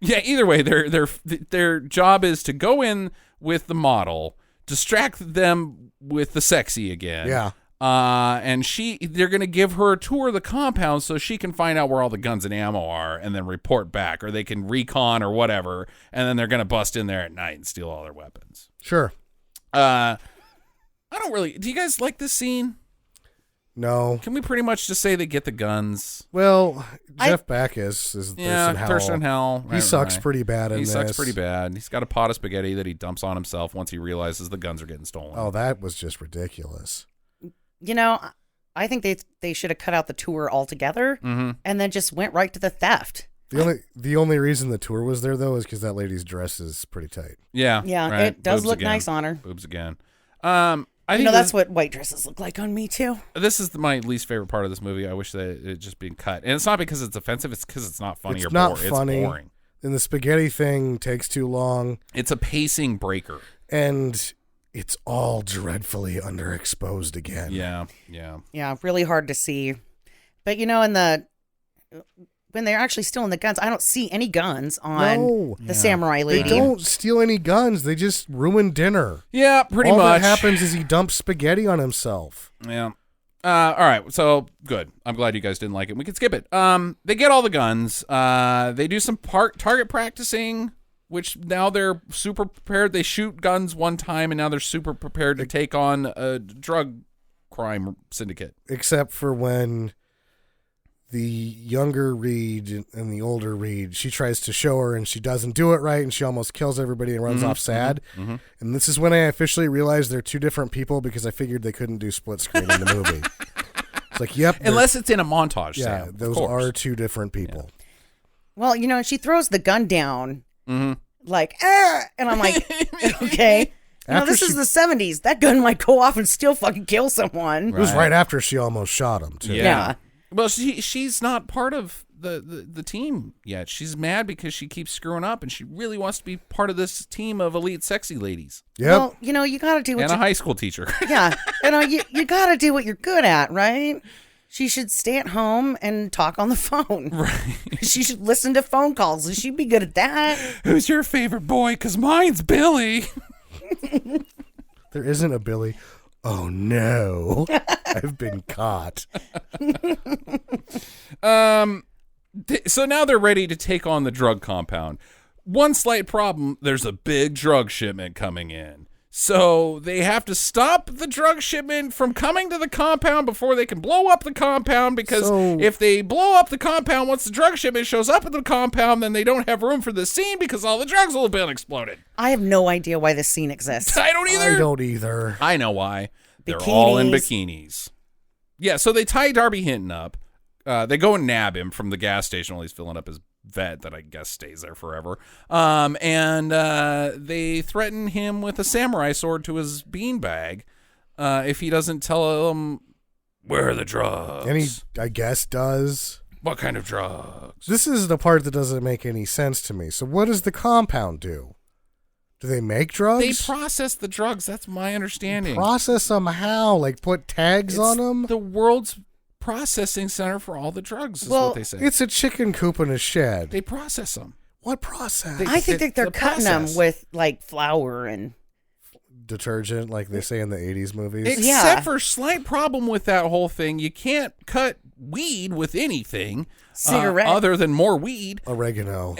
Yeah. Either way, their job is to go in with the model, distract them with the sexy again. Yeah. And they're going to give her a tour of the compound so she can find out where all the guns and ammo are and then report back, or they can recon or whatever. And then they're going to bust in there at night and steal all their weapons. Sure. I don't really, do you guys like this scene? No. Can we pretty much just say they get the guns? Well, Jeff Backus is Thurston Hell. He sucks pretty bad in He this. sucks pretty bad. He's got a pot of spaghetti that he dumps on himself once he realizes the guns are getting stolen. Oh, that was just ridiculous. you know, I think they should have cut out the tour altogether and then just went right to the theft. The only reason the tour was there though is because that lady's dress is pretty tight. Yeah, right. It does Boobs look again. nice on her. Boobs again. I think that's what white dresses look like on me too. This is my least favorite part of this movie. I wish that it just been cut, and it's not because it's offensive. It's because it's not funny It's or not boring. funny. It's boring. And the spaghetti thing takes too long. It's a pacing breaker. And it's all dreadfully underexposed again. Yeah, really hard to see. But when they're actually stealing the guns, I don't see any guns on the samurai lady. They don't steal any guns. They just ruin dinner. Yeah, pretty all much. All that happens is he dumps spaghetti on himself. Yeah. All right, so good. I'm glad you guys didn't like it. We can skip it. They get all the guns. They do some target practicing, which now they're super prepared. They shoot guns one time, and now they're super prepared to take on a drug crime syndicate. Except for when the younger Reed and the older Reed, she tries to show her, and she doesn't do it right, and she almost kills everybody and runs off sad. And this is when I officially realized they're two different people because I figured they couldn't do split screen in the movie. It's like, yep. Unless it's in a montage. Yeah, Sam, those are two different people. Well, she throws the gun down like, and I'm like, okay. This is the 70s. That gun might go off and still fucking kill someone. It was right after she almost shot him, too. Yeah. Well, she's not part of the team yet. She's mad because she keeps screwing up, and she really wants to be part of this team of elite sexy ladies. Yep. Well, you got to do what and a high school teacher. Yeah. You got to do what you're good at, right? She should stay at home and talk on the phone. Right. She should listen to phone calls, and she'd be good at that. Who's your favorite boy? Because mine's Billy. There isn't a Billy. Oh, no. I've been caught. So now they're ready to take on the drug compound. One slight problem, there's a big drug shipment coming in. So they have to stop the drug shipment from coming to the compound before they can blow up the compound, because if they blow up the compound once the drug shipment shows up at the compound, then they don't have room for the scene because all the drugs will have been exploded. I have no idea why this scene exists. I don't either. I know why. They're all in bikinis. Yeah, so they tie Darby Hinton up. They go and nab him from the gas station while he's filling up his vet that I guess stays there forever. And they threaten him with a samurai sword to his beanbag if he doesn't tell them where are the drugs. And he, I guess, does. What kind of drugs? This is the part that doesn't make any sense to me. So what does the compound do? Do they make drugs? They process the drugs. That's my understanding. Process them how? Like put tags on them? The world's processing center for all the drugs is what they say. It's a chicken coop in a shed. They process them. What process? I think they're cutting them with like flour and detergent, like they say in the 80s movies. Except for a slight problem with that whole thing. You can't cut weed with anything other than more weed. Oregano.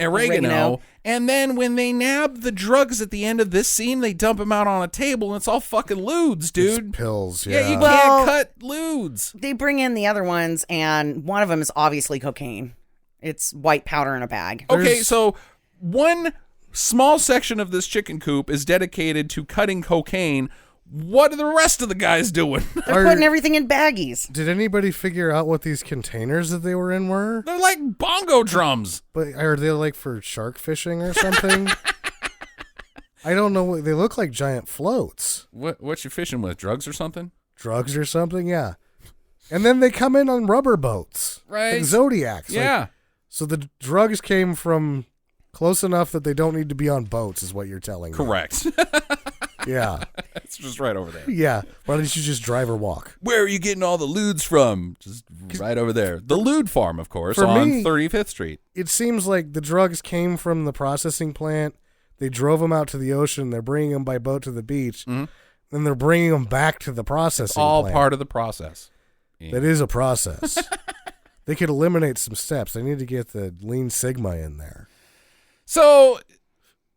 And then when they nab the drugs at the end of this scene, they dump them out on a table, and it's all fucking lewds, dude. It's pills, Yeah, you can't cut lewds. They bring in the other ones, and one of them is obviously cocaine. It's white powder in a bag. Okay, so one small section of this chicken coop is dedicated to cutting cocaine. What are the rest of the guys doing? They're putting everything in baggies. Did anybody figure out what these containers that they were in were? They're like bongo drums. But are they like for shark fishing or something? I don't know. They look like giant floats. What you fishing with? Drugs or something? Drugs or something? Yeah. And then they come in on rubber boats. Right. Like Zodiacs. Yeah. Like, so the drugs came from close enough that they don't need to be on boats, is what you're telling me. Correct. Yeah. It's just right over there. Yeah. Why don't you just drive or walk? Where are you getting all the lewds from? Just right over there. The lewd farm, of course, For on me- 35th Street. It seems like the drugs came from the processing plant. They drove them out to the ocean. They're bringing them by boat to the beach. Mm-hmm. Then they're bringing them back to the processing All plant. part of the process. That is a process. They could eliminate some steps. They need to get the lean sigma in there. So,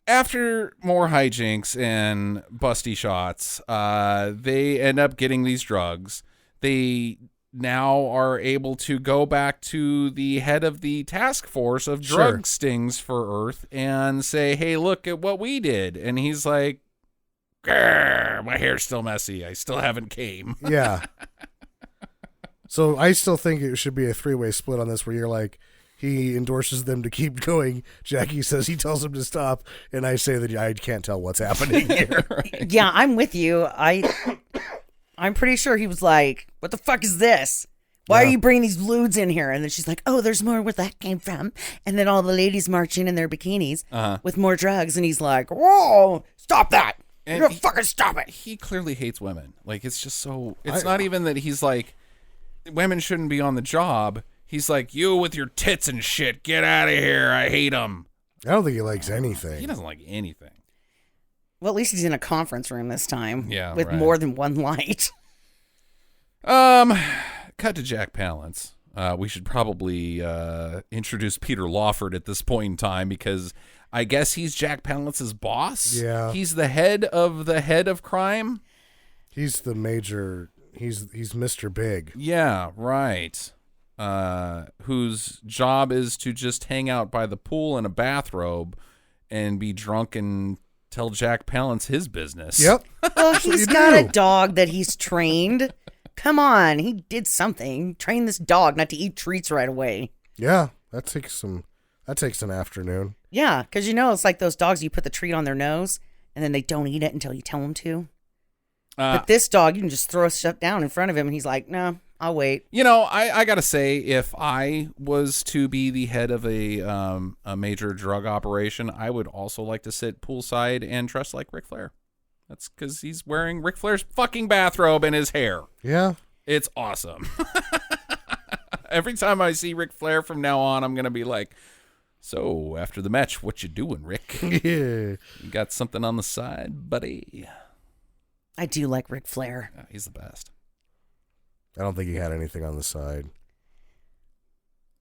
after more hijinks and busty shots, they end up getting these drugs. They now are able to go back to the head of the task force of drug stings for Earth and say, hey, look at what we did. And he's like, grr, my hair's still messy. I still haven't came. Yeah. So I still think it should be a three-way split on this where you're like, he endorses them to keep going. Jackie says he tells them to stop. And I say that I can't tell what's happening here. Right. Yeah, I'm with you. I'm pretty sure he was like, what the fuck is this? Why are you bringing these lewds in here? And then she's like, oh, there's more where that came from. And then all the ladies march in their bikinis with more drugs. And he's like, whoa, stop that. And You're gonna fucking stop it. He clearly hates women. Like, it's just so... It's not even that he's like, women shouldn't be on the job. He's like, you with your tits and shit, get out of here. I hate them. I don't think he likes anything. He doesn't like anything. Well, at least he's in a conference room this time. Yeah, with right. more than one light. Cut to Jack Palance. We should probably introduce Peter Lawford at this point in time because I guess he's Jack Palance's boss. Yeah. He's the head of crime. He's the major. He's Mr. Big. Yeah, right. Whose job is to just hang out by the pool in a bathrobe and be drunk and tell Jack Palance his business. Yep. Well, he's you got do. a dog that he's trained. Come on, he did something. Train this dog not to eat treats right away. Yeah, that takes an afternoon. Yeah, because it's like those dogs you put the treat on their nose and then they don't eat it until you tell them to. But this dog, you can just throw stuff down in front of him and he's like, no, I'll wait. I gotta say, if I was to be the head of a major drug operation, I would also like to sit poolside and dress like Ric Flair. That's because he's wearing Ric Flair's fucking bathrobe and his hair. Yeah. It's awesome. Every time I see Ric Flair from now on, I'm gonna be like, so after the match, what you doing, Rick? Yeah. You got something on the side, buddy? I do like Ric Flair. Yeah, he's the best. I don't think he had anything on the side.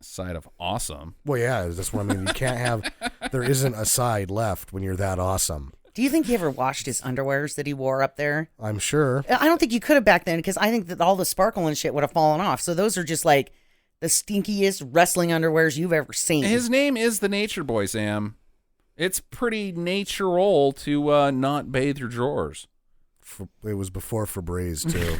Side of awesome. Well, yeah, that's what I mean. You can't have. There isn't a side left when you're that awesome. Do you think he ever washed his underwears that he wore up there? I'm sure. I don't think you could have back then because I think that all the sparkle and shit would have fallen off. So those are just like the stinkiest wrestling underwears you've ever seen. His name is the Nature Boy, Sam. It's pretty natural to not bathe your drawers. It was before Febreze, too.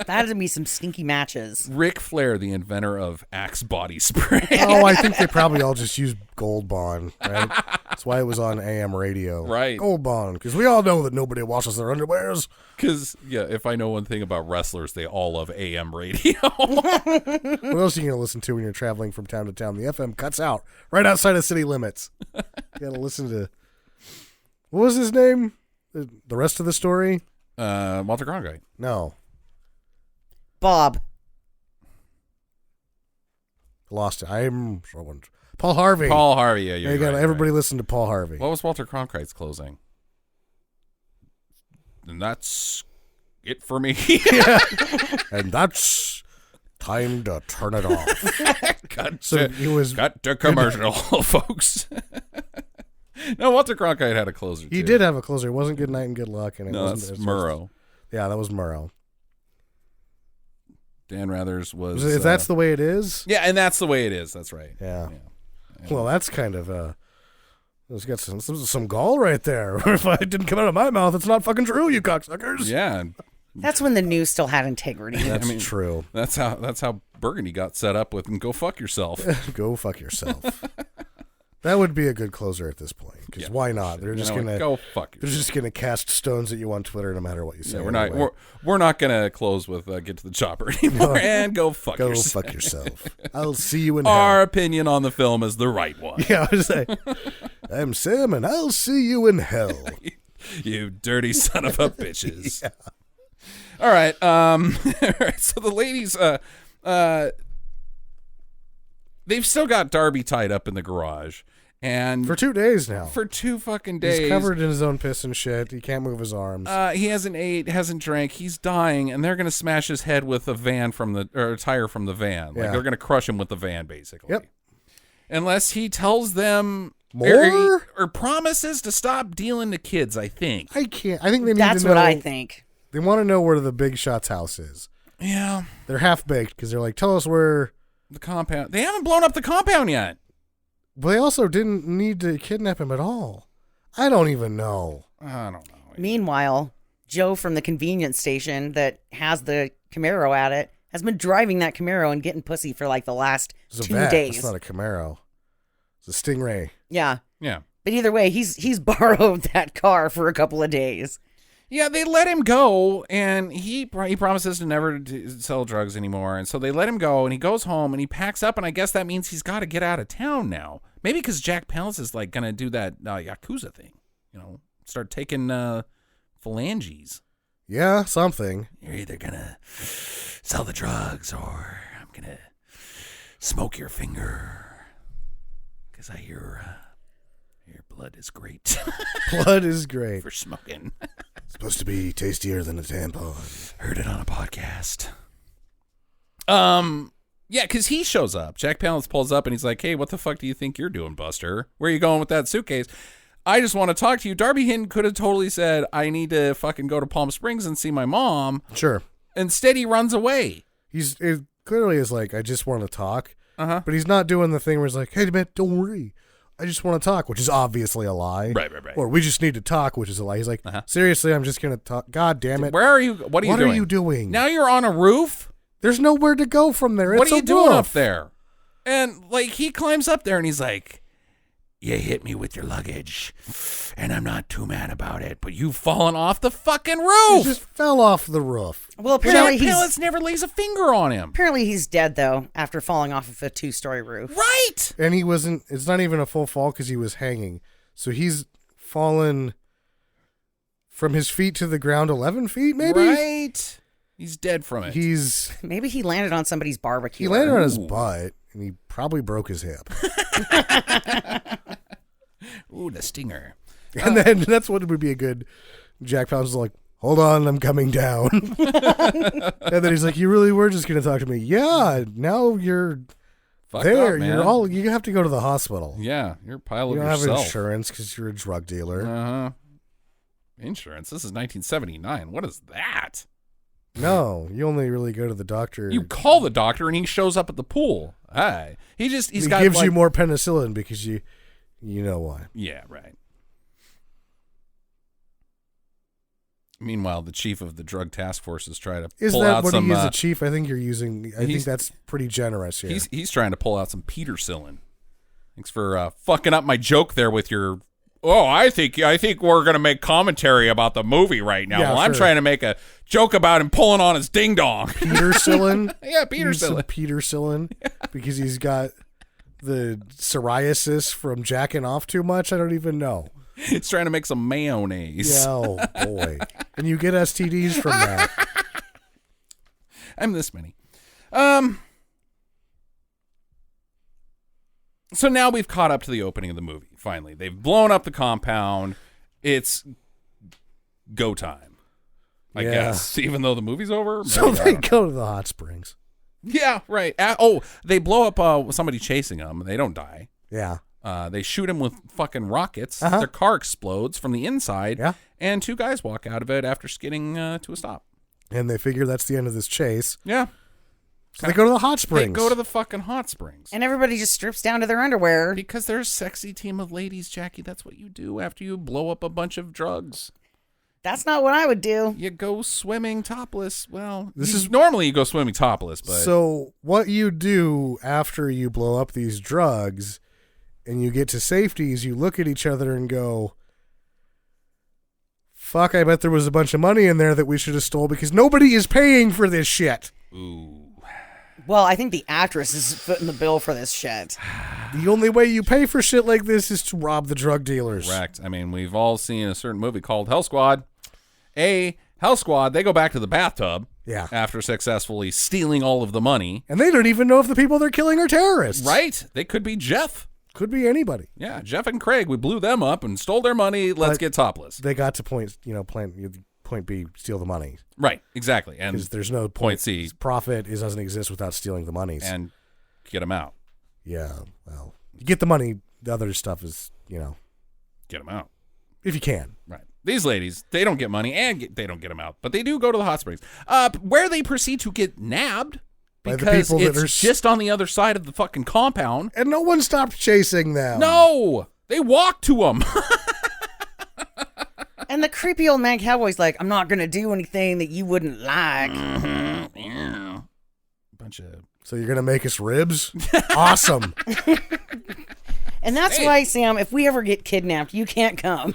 That'd be some stinky matches. Ric Flair, the inventor of Axe body spray. Oh, I think they probably all just used Gold Bond, right? That's why it was on AM radio. Right. Gold Bond, because we all know that nobody washes their underwears. Because, yeah, if I know one thing about wrestlers, they all love AM radio. What else are you going to listen to when you're traveling from town to town? The FM cuts out right outside of city limits. You got to listen to... What was his name? The rest of the story? Walter Cronkite. No. Bob. Lost it. Paul Harvey. Paul Harvey, yeah, you're You got right, everybody right. listen to Paul Harvey. What was Walter Cronkite's closing? And that's it for me. And that's time to turn it off. Cut to commercial, folks. No, Walter Cronkite had a closer, too. He did have a closer. It wasn't Good Night and Good Luck. And it No, wasn't, that's Murrow. Yeah, that was Murrow. Dan Rathers was... If that's the way it is? Yeah, and that's the way it is. That's right. Yeah. Well, that's kind of... it's got some gall right there. If I didn't come out of my mouth, it's not fucking true, you cocksuckers. Yeah. That's when the news still had integrity. That's true. That's how Burgundy got set up with and go fuck yourself. Go fuck yourself. That would be a good closer at this point. Because why not? They're just gonna go fuck yourself. They're just gonna cast stones at you on Twitter no matter what you say. Yeah, we're not gonna close with get to the chopper anymore and go fuck yourself. Go fuck yourself. I'll see you in hell. Our opinion on the film is the right one. Yeah, I was like, I'm Sam, and I'll see you in hell. You dirty son of a bitches. Yeah. All right. All right. So the ladies, they've still got Darby tied up in the garage, and for 2 days now. For 2 fucking days, he's covered in his own piss and shit. He can't move his arms. He hasn't ate, hasn't drank. He's dying, and they're gonna smash his head with a tire from the van. Like they're gonna crush him with the van, basically. Yep. Unless he tells them more or promises to stop dealing to kids. I think. I can't. I think they need That's to know. what I think. They want to know where the Big Shot's house is. Yeah. They're half baked because they're like, tell us where the compound. They haven't blown up the compound yet. But they also didn't need to kidnap him at all. I don't even know. I don't know. Meanwhile, Joe from the convenience station that has the Camaro at it has been driving that Camaro and getting pussy for like the last 2 days. It's not a Camaro. It's a Stingray. Yeah. Yeah. But either way, he's borrowed that car for a couple of days. Yeah, they let him go, and he promises to never sell drugs anymore. And so they let him go, and he goes home, and he packs up, and I guess that means he's got to get out of town now. Maybe because Jack Palance is like going to do that Yakuza thing, start taking phalanges. Yeah, something. You're either going to sell the drugs, or I'm going to smoke your finger, because I hear your blood is great. Blood is great. For smoking. Supposed to be tastier than a tampon. Heard it on a podcast. Yeah, because he shows up. Jack Palance pulls up and he's like, hey, what the fuck do you think you're doing, Buster? Where are you going with that suitcase? I just want to talk to you. Darby Hinton could have totally said, I need to fucking go to Palm Springs and see my mom. Sure. Instead, he runs away. It clearly is like, I just want to talk. Uh-huh. But he's not doing the thing where he's like, hey, man, don't worry. I just want to talk, which is obviously a lie. Right. Or we just need to talk, which is a lie. He's like, seriously, I'm just going to talk. God damn it. Where are you? What are you doing? Now you're on a roof? There's nowhere to go from there. What It's are you a doing roof. up there? And like he climbs up there and he's like, you hit me with your luggage, and I'm not too mad about it, but you've fallen off the fucking roof. He just fell off the roof. Well, apparently Palance never lays a finger on him. Apparently he's dead, though, after falling off of a 2-story roof. Right! And he wasn't, it's not even a full fall because he was hanging. So he's fallen from his feet to the ground 11 feet, maybe? Right. He's dead from it. Maybe he landed on somebody's barbecue. He landed on his butt, and he probably broke his hip. Ooh, the stinger. And then that's what would be a good. Jack Palance is like, hold on, I'm coming down. And then he's like, you really were just going to talk to me? Yeah, now you're Fucked there. up, man. You have to go to the hospital. Yeah, you're a pile of You don't yourself. have insurance because you're a drug dealer. Uh-huh. Insurance? This is 1979. What is that? No, you only really go to the doctor. You call the doctor and he shows up at the pool. Hi. He got gives like, you more penicillin because you know why. Yeah, right. Meanwhile, the chief of the drug task force is trying to pull out some... Is that what he is, a chief? I think you're using... I think that's pretty generous here. He's trying to pull out some penicillin. Thanks for fucking up my joke there with your... Oh, I think we're going to make commentary about the movie right now. Yeah, well, I'm trying to make a joke about him pulling on his ding-dong. Petercillin? Yeah, Petercillin. Petercillin because he's got the psoriasis from jacking off too much? I don't even know. He's trying to make some mayonnaise. Yeah, oh, boy. And you get STDs from that. I'm this many. So now we've caught up to the opening of the movie, finally. They've blown up the compound. It's go time, I guess, even though the movie's over. So they go to the hot springs. Yeah, right. They blow up somebody chasing them. They don't die. Yeah. They shoot him with fucking rockets. Their car explodes from the inside. Yeah. And 2 guys walk out of it after skidding to a stop. And they figure that's the end of this chase. Yeah. So they go to the hot springs. They go to the fucking hot springs. And everybody just strips down to their underwear. Because they're a sexy team of ladies, Jackie. That's what you do after you blow up a bunch of drugs. That's not what I would do. You go swimming topless. Well, normally you go swimming topless, but... So what you do after you blow up these drugs and you get to safety is you look at each other and go, fuck, I bet there was a bunch of money in there that we should have stole because nobody is paying for this shit. Ooh. Well, I think the actress is footing the bill for this shit. The only way you pay for shit like this is to rob the drug dealers. Correct. I mean, we've all seen a certain movie called Hell Squad. Hell Squad, they go back to the bathtub after successfully stealing all of the money. And they don't even know if the people they're killing are terrorists. Right. They could be Jeff. Could be anybody. Yeah, Jeff and Craig, we blew them up and stole their money. Let's get topless. They got to point B, steal the money. Right, exactly. And because there's no point C. Profit doesn't exist without stealing the monies. And get them out. Yeah, well, you get the money. The other stuff is, get them out. If you can. Right. These ladies, they don't get money and they don't get them out. But they do go to the hot springs. Where they proceed to get nabbed. Because it's just on the other side of the fucking compound. And no one stopped chasing them. No! They walked to them. And the creepy old man cowboy's like, I'm not going to do anything that you wouldn't like. Mm-hmm. Yeah. Bunch of... So you're going to make us ribs? Awesome. And that's why, Sam, if we ever get kidnapped, you can't come.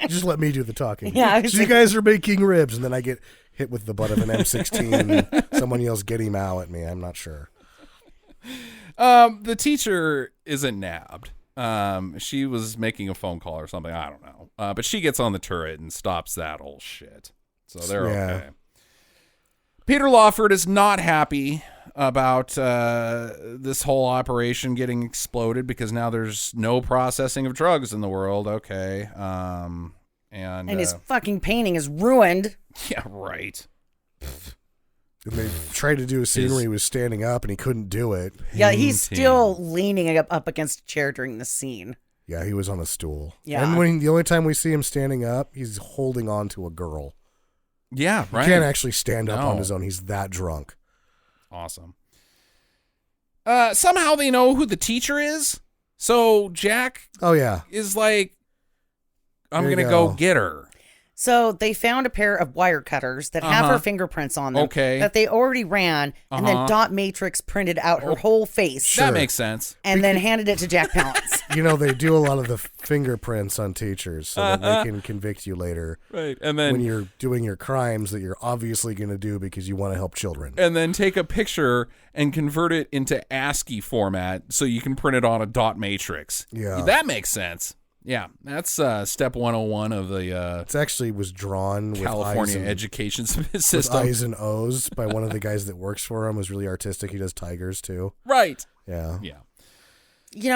Just let me do the talking. Yeah, so you guys are making ribs, and then I get hit with the butt of an M16 and someone yells, get him out at me. I'm not sure. The teacher isn't nabbed. She was making a phone call or something. I don't know. But she gets on the turret and stops that whole shit. So they're okay. Peter Lawford is not happy about this whole operation getting exploded because now there's no processing of drugs in the world. Okay. And his fucking painting is ruined. Yeah, right. And they tried to do a scene where he was standing up and he couldn't do it. Yeah, he's still leaning up against a chair during the scene. Yeah, he was on a stool. Yeah. And the only time we see him standing up, he's holding on to a girl. Yeah, right. He can't actually stand up on his own. He's that drunk. Awesome. Somehow they know who the teacher is. So Jack is like, I'm going to go get her. So they found a pair of wire cutters that have her fingerprints on them. Okay. That they already ran and then dot matrix printed out her whole face. Sure. That makes sense. And then handed it to Jack Palance. They do a lot of the fingerprints on teachers so that they can convict you later. Right. And then when you're doing your crimes that you're obviously going to do because you want to help children. And then take a picture and convert it into ASCII format so you can print it on a dot matrix. Yeah. That makes sense. Yeah, that's step 101 of the it actually was drawn California with education system. With I's and O's by one of the guys that works for him. Was really artistic. He does tigers too. Right. Yeah. Yeah.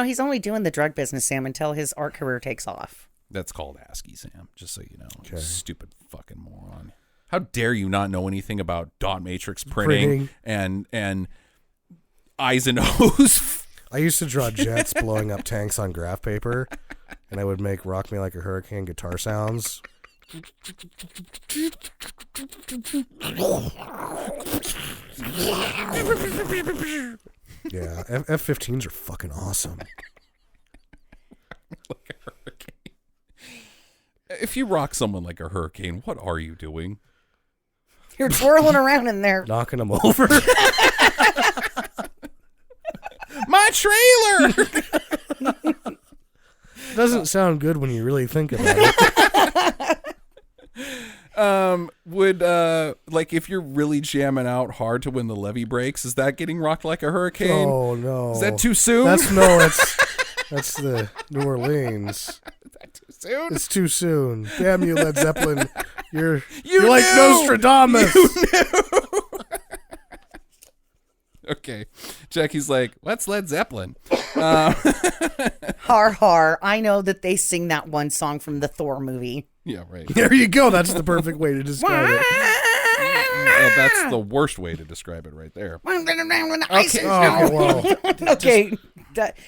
He's only doing the drug business, Sam, until his art career takes off. That's called ASCII, Sam, just so you know. Okay. Stupid fucking moron. How dare you not know anything about dot matrix printing. and I's and O's? I used to draw jets blowing up tanks on graph paper, and I would make Rock Me Like a Hurricane guitar sounds. Yeah, F-15s are fucking awesome. Like a hurricane. If you rock someone like a hurricane, what are you doing? You're twirling around in there. Knocking them over. My trailer! Doesn't sound good when you really think about it. Would like if you're really jamming out hard to when the levee breaks, is that getting rocked like a hurricane? Oh no. Is that too soon? That's the New Orleans. Is that too soon? It's too soon. Damn you, Led Zeppelin. You're knew! like Nostradamus. You knew! Okay. Jackie's like, what's Led Zeppelin? Har har. I know that they sing that one song from the Thor movie. Yeah, right. There you go. That's the perfect way to describe it. That's the worst way to describe it right there. Okay. Oh, whoa. Okay.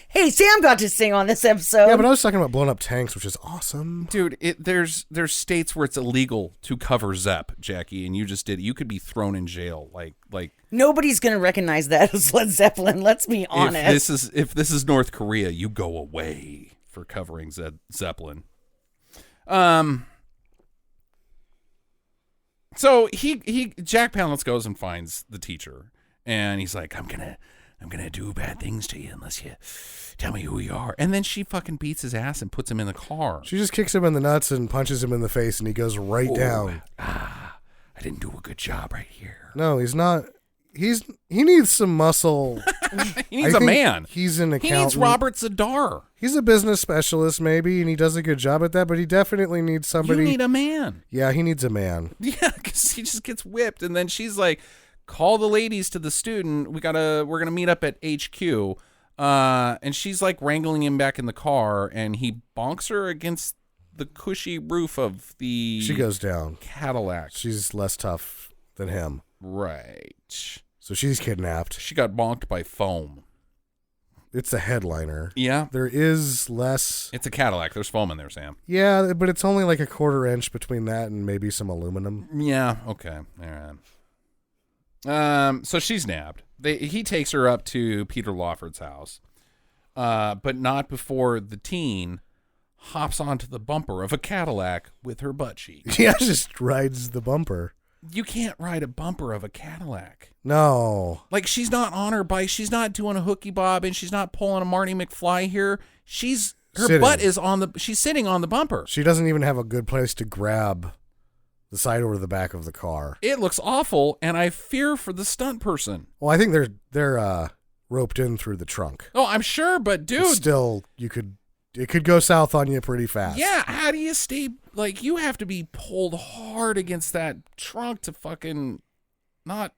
Hey, Sam got to sing on this episode. Yeah, but I was talking about blowing up tanks, which is awesome. Dude, there's states where it's illegal to cover Zepp, Jackie, and you just did it. You could be thrown in jail. Like nobody's gonna recognize that as Led Zeppelin. Let's be honest. If this is North Korea, you go away for covering Zeppelin. So Jack Palance goes and finds the teacher, and he's like, I'm I'm going to do bad things to you unless you tell me who you are. And then she fucking beats his ass and puts him in the car. She just kicks him in the nuts and punches him in the face, and he goes right down. I didn't do a good job right here. No, he's not. He needs some muscle. He needs a man. He's an accountant. He needs Robert Zadar. He's a business specialist, maybe, and he does a good job at that, but he definitely needs somebody. You need a man. Yeah, he needs a man. Yeah, because he just gets whipped, and then she's like, call the ladies to the student. We're gonna meet up at HQ. And she's like wrangling him back in the car, and he bonks her against the cushy roof of the She goes down. Cadillac. She's less tough than him. Right. So she's kidnapped. She got bonked by foam. It's a headliner. Yeah. There is less. It's a Cadillac. There's foam in there, Sam. Yeah, but it's only like a quarter inch between that and maybe some aluminum. Yeah. Okay. All right. So she's nabbed. He takes her up to Peter Lawford's house, but not before the teen hops onto the bumper of a Cadillac with her butt cheek. Yeah, just rides the bumper. You can't ride a bumper of a Cadillac. No. Like, she's not on her bike. She's not doing a hooky bob, and she's not pulling a Marty McFly here. Her butt is she's sitting on the bumper. She doesn't even have a good place to grab the side or the back of the car. It looks awful, and I fear for the stunt person. Well, I think they're roped in through the trunk. Oh, I'm sure, but dude, But still, it could go south on you pretty fast. yeah, how do you stay, like, you have to be pulled hard against that trunk to fucking not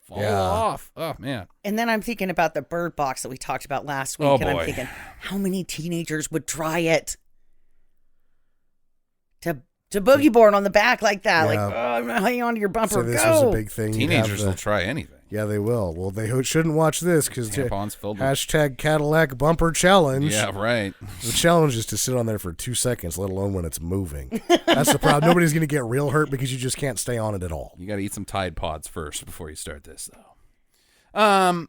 fall off. Oh, man. And then I'm thinking about the bird box that we talked about last week, Oh, and I'm boy. thinking, how many teenagers would try it? To boogie board on the back like that, Yeah. like, oh, I'm not hanging on to your bumper. So this Go. was a big thing. You'd have Teenagers will try anything. Yeah, they will. Well, they shouldn't watch this because Tampons filled with... hashtag Cadillac bumper challenge. Yeah, right. The challenge is to sit on there for 2 seconds, let alone when it's moving. That's the problem. Nobody's going to get real hurt because you just can't stay on it at all. You got to eat some Tide Pods first before you start this, though.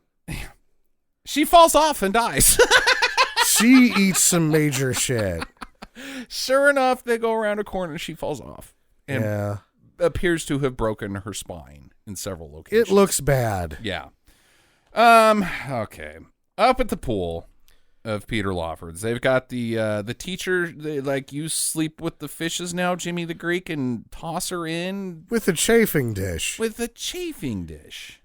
She falls off and dies. She eats some major shit. Sure enough, they go around a corner and she falls off. And Yeah. appears to have broken her spine in several locations. It looks bad. Yeah. Okay. Up at the pool of Peter Lawford's, they've got the teacher, like, you sleep with the fishes now, Jimmy the Greek, and toss her in With a chafing dish. with a chafing dish.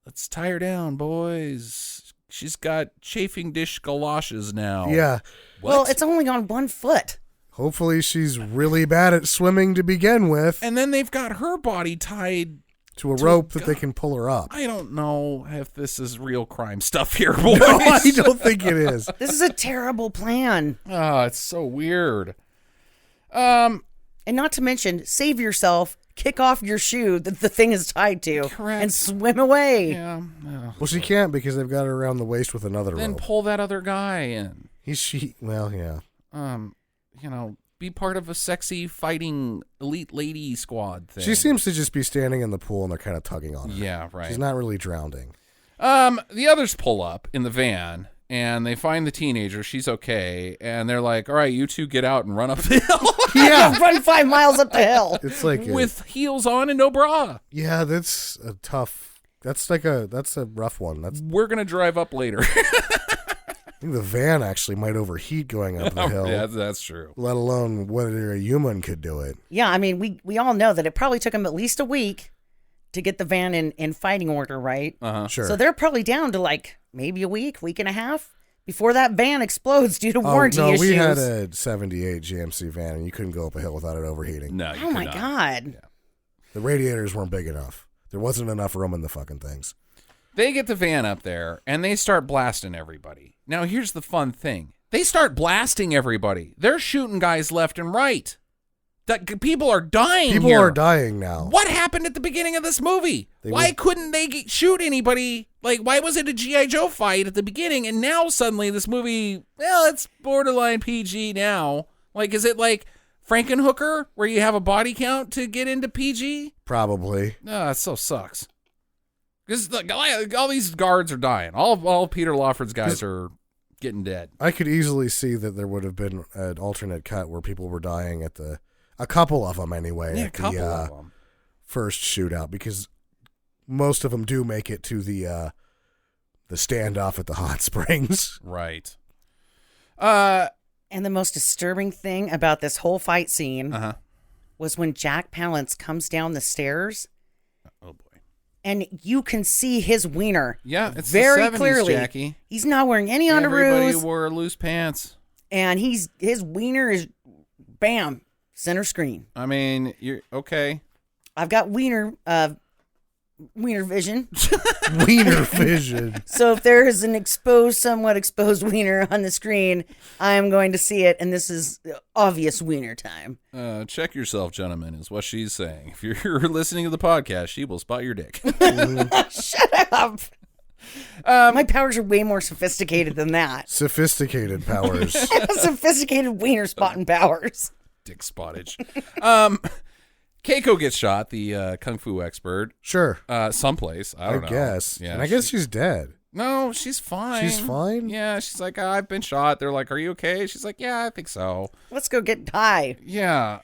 Let's tie her down, boys. She's got chafing dish galoshes now. Yeah. What? Well, it's only on 1 foot. Hopefully she's really bad at swimming to begin with. And then they've got her body tied To a rope that they can pull her up. I don't know if this is real crime stuff here, boys. No, I don't think it is. This is a terrible plan. Oh, it's so weird. And not to mention, save yourself, kick off your shoe that the thing is tied to, Correct. and swim away. Yeah. Well, she can't because they've got her around the waist with another Then rope. pull that other guy in. Well, yeah. Be part of a sexy fighting elite lady squad thing. She seems to just be standing in the pool and they're kind of tugging on her. Yeah, right. She's not really drowning. The others pull up in the van and they find the teenager. She's okay. And they're like, all right, you two get out and run up the hill. Yeah. Run 5 miles up the hill. It's like with heels on and no bra. yeah, that's a tough. That's a rough one. We're going to drive up later. I think the van actually might overheat going up the hill. Yeah, that's true. Let alone whether a human could do it. Yeah, I mean, we all know that it probably took them at least a week to get the van in fighting order, right? Sure. So they're probably down to like maybe a week and a half before that van explodes due to warranty issues. We had a 78 GMC van and you couldn't go up a hill without it overheating. No, you Oh could my not. God. The radiators weren't big enough. There wasn't enough room in the fucking things. They get the van up there and they start blasting everybody. Now, here's the fun thing. They start blasting everybody. They're shooting guys left and right. People are dying People here. are dying now. What happened at the beginning of this movie? They Why were- couldn't they shoot anybody? Like, why was it a G.I. Joe fight at the beginning? And now suddenly this movie, well, it's borderline PG now. Like, is it like Frankenhooker where you have a body count to get into PG? Probably. No, that so sucks. Because all these guards are dying. All Peter Lawford's guys are getting dead. I could easily see that there would have been an alternate cut where people were dying at a couple of them anyway. Yeah, a at couple the, of them. First shootout because most of them do make it to the the standoff at the hot springs. Right. And the most disturbing thing about this whole fight scene was when Jack Palance comes down the stairs. Oh, boy. And you can see his wiener. Yeah, it's very the 70s, clearly. Jackie. He's not wearing any Everybody underoos. wore loose pants. And his wiener is, bam, center screen. I mean, you're okay. I've got wiener vision. Wiener vision. So if there is an somewhat exposed wiener on the screen, I am going to see it, and this is obvious wiener time. Check yourself, gentlemen, is what she's saying. If you're listening to the podcast, she will spot your dick. Shut up. My powers are way more sophisticated than that. Sophisticated powers. Sophisticated wiener spotting powers. Dick spottage. Keiko gets shot, the kung fu expert. Sure. Someplace. I don't know. Guess. Yeah, And I guess she's dead. No, she's fine. She's fine? Yeah, she's like, I've been shot. They're like, are you okay? She's like, yeah, I think so. Let's go get high. Yeah.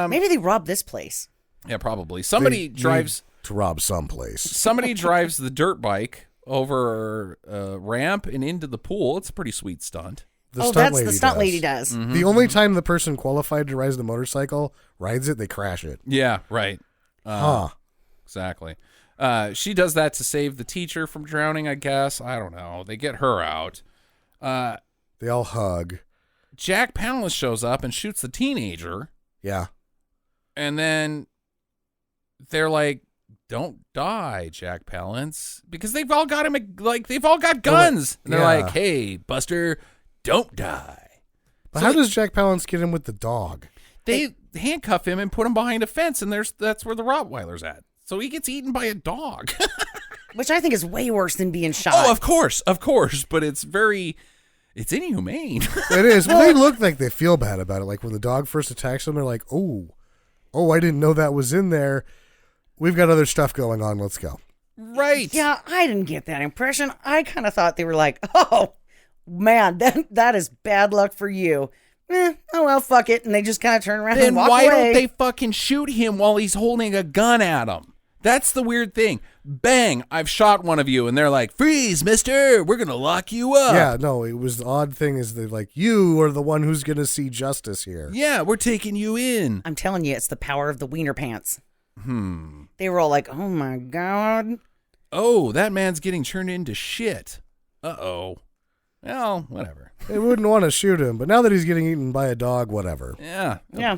Maybe they robbed this place. Yeah, probably. Somebody They drives need to rob someplace. somebody drives the dirt bike over a ramp and into the pool. It's a pretty sweet stunt. That's the stunt lady does. Mm-hmm. The only time the person qualified to ride the motorcycle rides it, they crash it. Yeah, right. Exactly. She does that to save the teacher from drowning, I guess. I don't know. They get her out. They all hug. Jack Palance shows up and shoots the teenager. Yeah. And then they're like, don't die, Jack Palance. Because they've all got him, like, they've all got guns. And they're like, hey, Buster, don't die. But how does Jack Palance get in with the dog? They handcuff him and put him behind a fence, and that's where the Rottweiler's at. So he gets eaten by a dog. Which I think is way worse than being shot. Oh, of course. But it's inhumane. It is. Well, they look like they feel bad about it. Like when the dog first attacks them, they're like, oh, I didn't know that was in there. We've got other stuff going on. Let's go. Right. Yeah, I didn't get that impression. I kind of thought they were like, oh, man, that is bad luck for you. Oh, well, fuck it. And they just kind of turn around and walk away. Then why don't they fucking shoot him while he's holding a gun at him? That's the weird thing. Bang, I've shot one of you. And they're like, freeze, mister. We're going to lock you up. Yeah, no, it was the odd thing is they're like, you are the one who's going to see justice here. Yeah, we're taking you in. I'm telling you, it's the power of the wiener pants. They were all like, oh, my God. Oh, that man's getting turned into shit. Uh-oh. Well, whatever. They wouldn't want to shoot him, but now that he's getting eaten by a dog, whatever. Yeah. Yeah.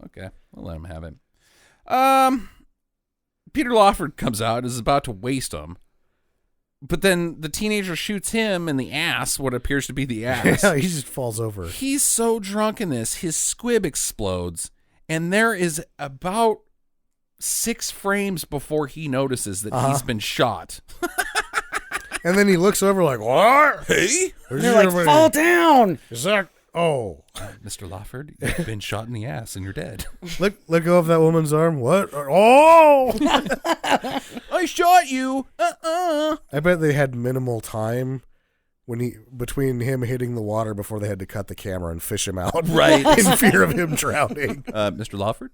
Okay. We'll let him have it. Peter Lawford comes out and is about to waste him. But then the teenager shoots him in the ass, what appears to be the ass. Yeah, he just falls over. He's so drunk in this, his squib explodes. And there is about 6 frames before he notices that he's been shot. And then he looks over like, what? Hey? They're like, fall down. Is that? Oh. Mr. Lawford, you've been shot in the ass and you're dead. Let go of that woman's arm. What? Oh! I shot you. I bet they had minimal time between him hitting the water before they had to cut the camera and fish him out. Right. In fear of him drowning. Mr. Lawford?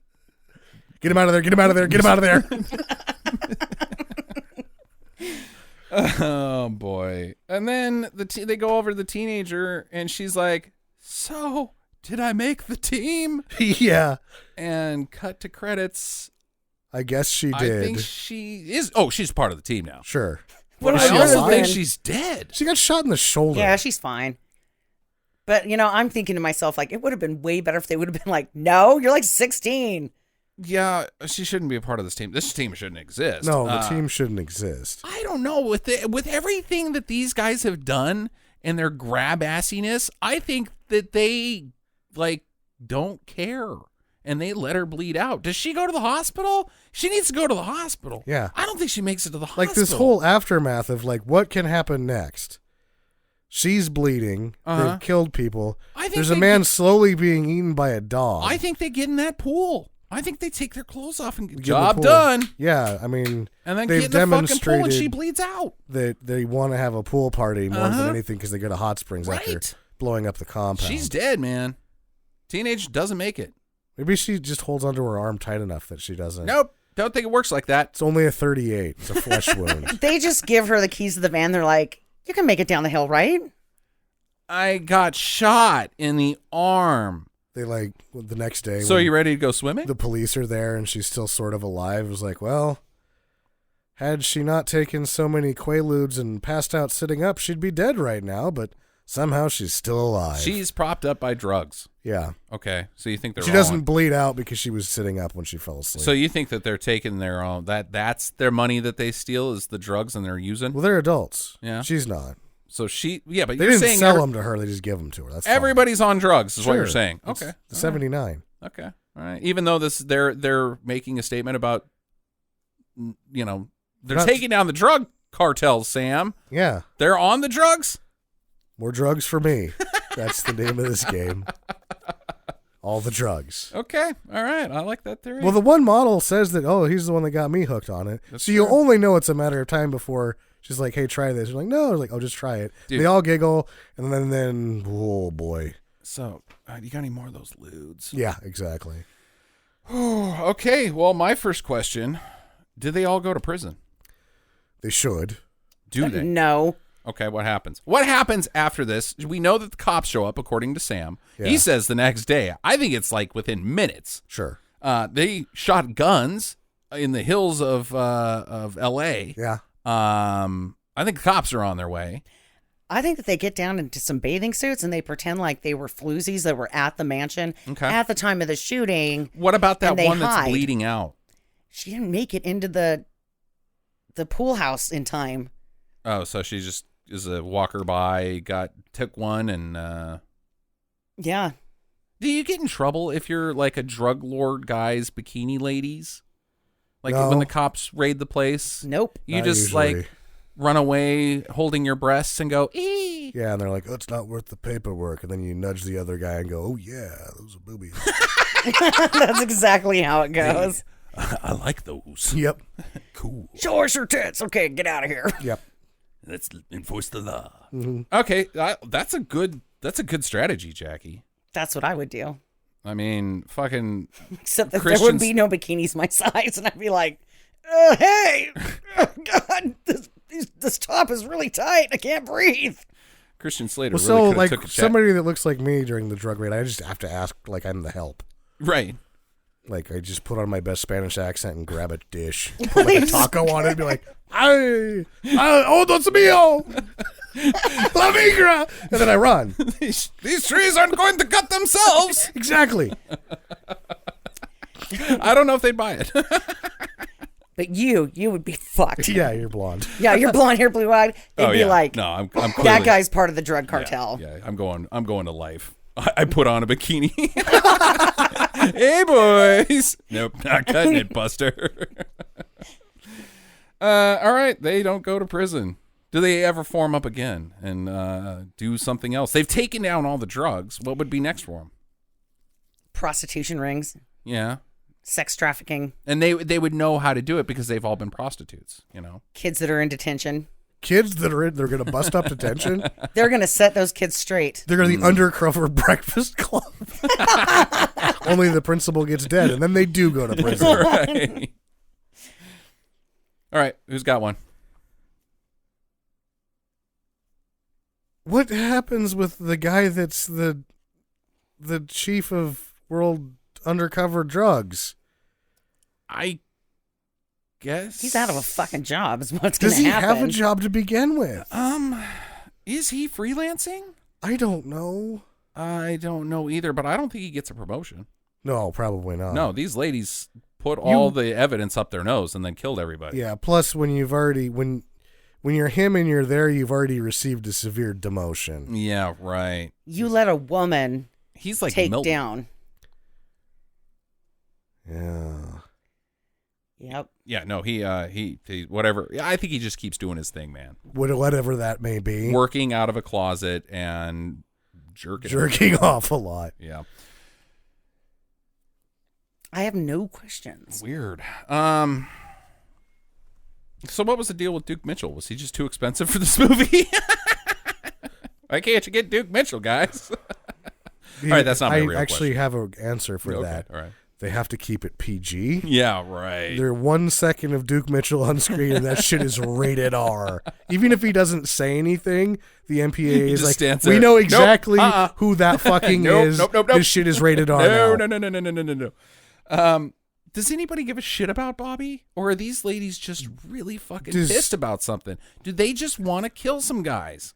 Get him out of there. Get him out of there. Get him out of there. Oh, boy. And then they go over to the teenager, and she's like, so, did I make the team? Yeah. And cut to credits. I guess she did. I think she is. Oh, she's part of the team now. Sure. What I is she also alive? think she's dead. She got shot in the shoulder. Yeah, she's fine. But, I'm thinking to myself, like, it would have been way better if they would have been like, no, you're like 16. Yeah, she shouldn't be a part of this team. This team shouldn't exist. No, the team shouldn't exist. I don't know. With everything that these guys have done and their grab assiness, I think that they, don't care. And they let her bleed out. Does she go to the hospital? She needs to go to the hospital. Yeah. I don't think she makes it to the hospital. Like this whole aftermath of what can happen next? She's bleeding. They've killed people. There's a man slowly being eaten by a dog. I think they get in that pool. I think they take their clothes off and Get in the job pool. done. Yeah, I mean, And then they've get in the fucking pool and demonstrated she bleeds out. that they want to have a pool party more than anything because they go to hot springs after Right. blowing up the compound. She's dead, man. Teenage doesn't make it. Maybe she just holds onto her arm tight enough that she doesn't. Nope. Don't think it works like that. It's only a 38. It's a flesh wound. They just give her the keys to the van. They're like, You can make it down the hill, right? I got shot in the arm. They like the next day. So when you ready to go swimming? the police are there and she's still sort of alive. It was like, well, had she not taken so many Quaaludes and passed out sitting up, she'd be dead right now. But somehow she's still alive. She's propped up by drugs. Yeah. Okay, so you think they're She wrong. doesn't bleed out because she was sitting up when she fell asleep. So you think that they're taking their own that's their money that they steal is the drugs and they're using? well, they're adults. Yeah. She's not. So but They you're didn't saying sell them to her. They just give them to her. That's fine. everybody's on drugs is what you're Sure. saying. It's Okay. the 79. Okay. All right. Even though they're making a statement about they're Not- taking down the drug cartels, Sam. Yeah. They're on the drugs? More drugs for me. That's the name of this game. All the drugs. Okay. All right. I like that theory. Well, the one model says that, oh, he's the one that got me hooked on it. That's So you true. only know it's a matter of time before she's like, hey, try this. You're like, no. They're like, oh, just try it. Dude. They all giggle, and then, oh, boy. So, you got any more of those lewds? Yeah, exactly. Okay. Well, my first question, did they all go to prison? They should. Do they? No. Okay, what happens? What happens after this? We know that the cops show up, according to Sam. Yeah. He says the next day. I think it's like within minutes. Sure. They shot guns in the hills of L.A. Yeah. I think the cops are on their way. I think that they get down into some bathing suits and they pretend like they were floozies that were at the mansion Okay. at the time of the shooting. What about that And they one that's hide. bleeding out? She didn't make it into the pool house in time. Oh, so she just is a walker by, took one, and Yeah. do you get in trouble if you're like a drug lord guy's bikini ladies? Like No. when the cops raid the place? Nope. You Not just usually. like run away holding your breasts and go, ee. Yeah, and they're like, oh, it's not worth the paperwork. And then you nudge the other guy and go, oh, yeah, those are boobies. That's exactly how it goes. I like those. Yep. Cool. Show us your tits. Okay, get out of here. Yep. Let's enforce the law. Mm-hmm. Okay, that's a good strategy, Jackie. That's what I would do. I mean, fucking Except that there Christians- would be no bikinis my size, and I'd be like, hey, oh, God, this top is really tight. I can't breathe. Christian Slater Well, really so, could like, have took a check. somebody that looks like me during the drug raid, I just have to ask, like, I'm the help. Right. Like, I just put on my best Spanish accent and grab a dish, put like a taco on it, and be like, ay, oh, dos mío, la migra, and then I run. These trees aren't going to cut themselves. Exactly. I don't know if they'd buy it. But you would be fucked. Yeah, you're blonde. Yeah, you're blonde hair, blue-eyed. They'd be like, no, I'm clearly, that guy's part of the drug cartel. Yeah, I'm going to life. I put on a bikini. Hey, boys. Nope, not cutting it, Buster. All right, they don't go to prison. Do they ever form up again and do something else? They've taken down all the drugs. What would be next for them? Prostitution rings, Yeah. sex trafficking, And they would know how to do it because they've all been prostitutes, you know? kids that are in detention. Kids that are they're going to bust up detention. They're going to set those kids straight. They're going to the undercover breakfast club. Only the principal gets dead, and then they do go to prison. Right. All right, who's got one? What happens with the guy that's the chief of World Undercover Drugs? I guess He's out of a fucking job is what's going Does to he happen. have a job to begin with? Is he freelancing? I don't know. I don't know either, but I don't think he gets a promotion. No, probably not. No, these ladies put all the evidence up their nose and then killed everybody. Yeah, plus when you've already when you're him and you're there, you've already received a severe demotion. Yeah, right. You let a woman He's like take Milton. down. Yeah. Yep. Yeah, no, he whatever. Yeah, I think he just keeps doing his thing, man. Whatever that may be. Working out of a closet and Jerking off a lot. Yeah. I have no questions. Weird. So what was the deal with Duke Mitchell? Was he just too expensive for this movie? Why can't you get Duke Mitchell, guys? All right, that's not my real I actually question. have an answer for Okay, that. all right. they have to keep it PG. Yeah, right. They're 1 second of Duke Mitchell on screen, and that shit is rated R. Even if he doesn't say anything, the MPA is just like, stands we there. know exactly Nope, who that fucking Nope, is. nope. This shit is rated R now. No. Does anybody give a shit about Bobby? Or are these ladies just really fucking pissed about something? Do they just want to kill some guys?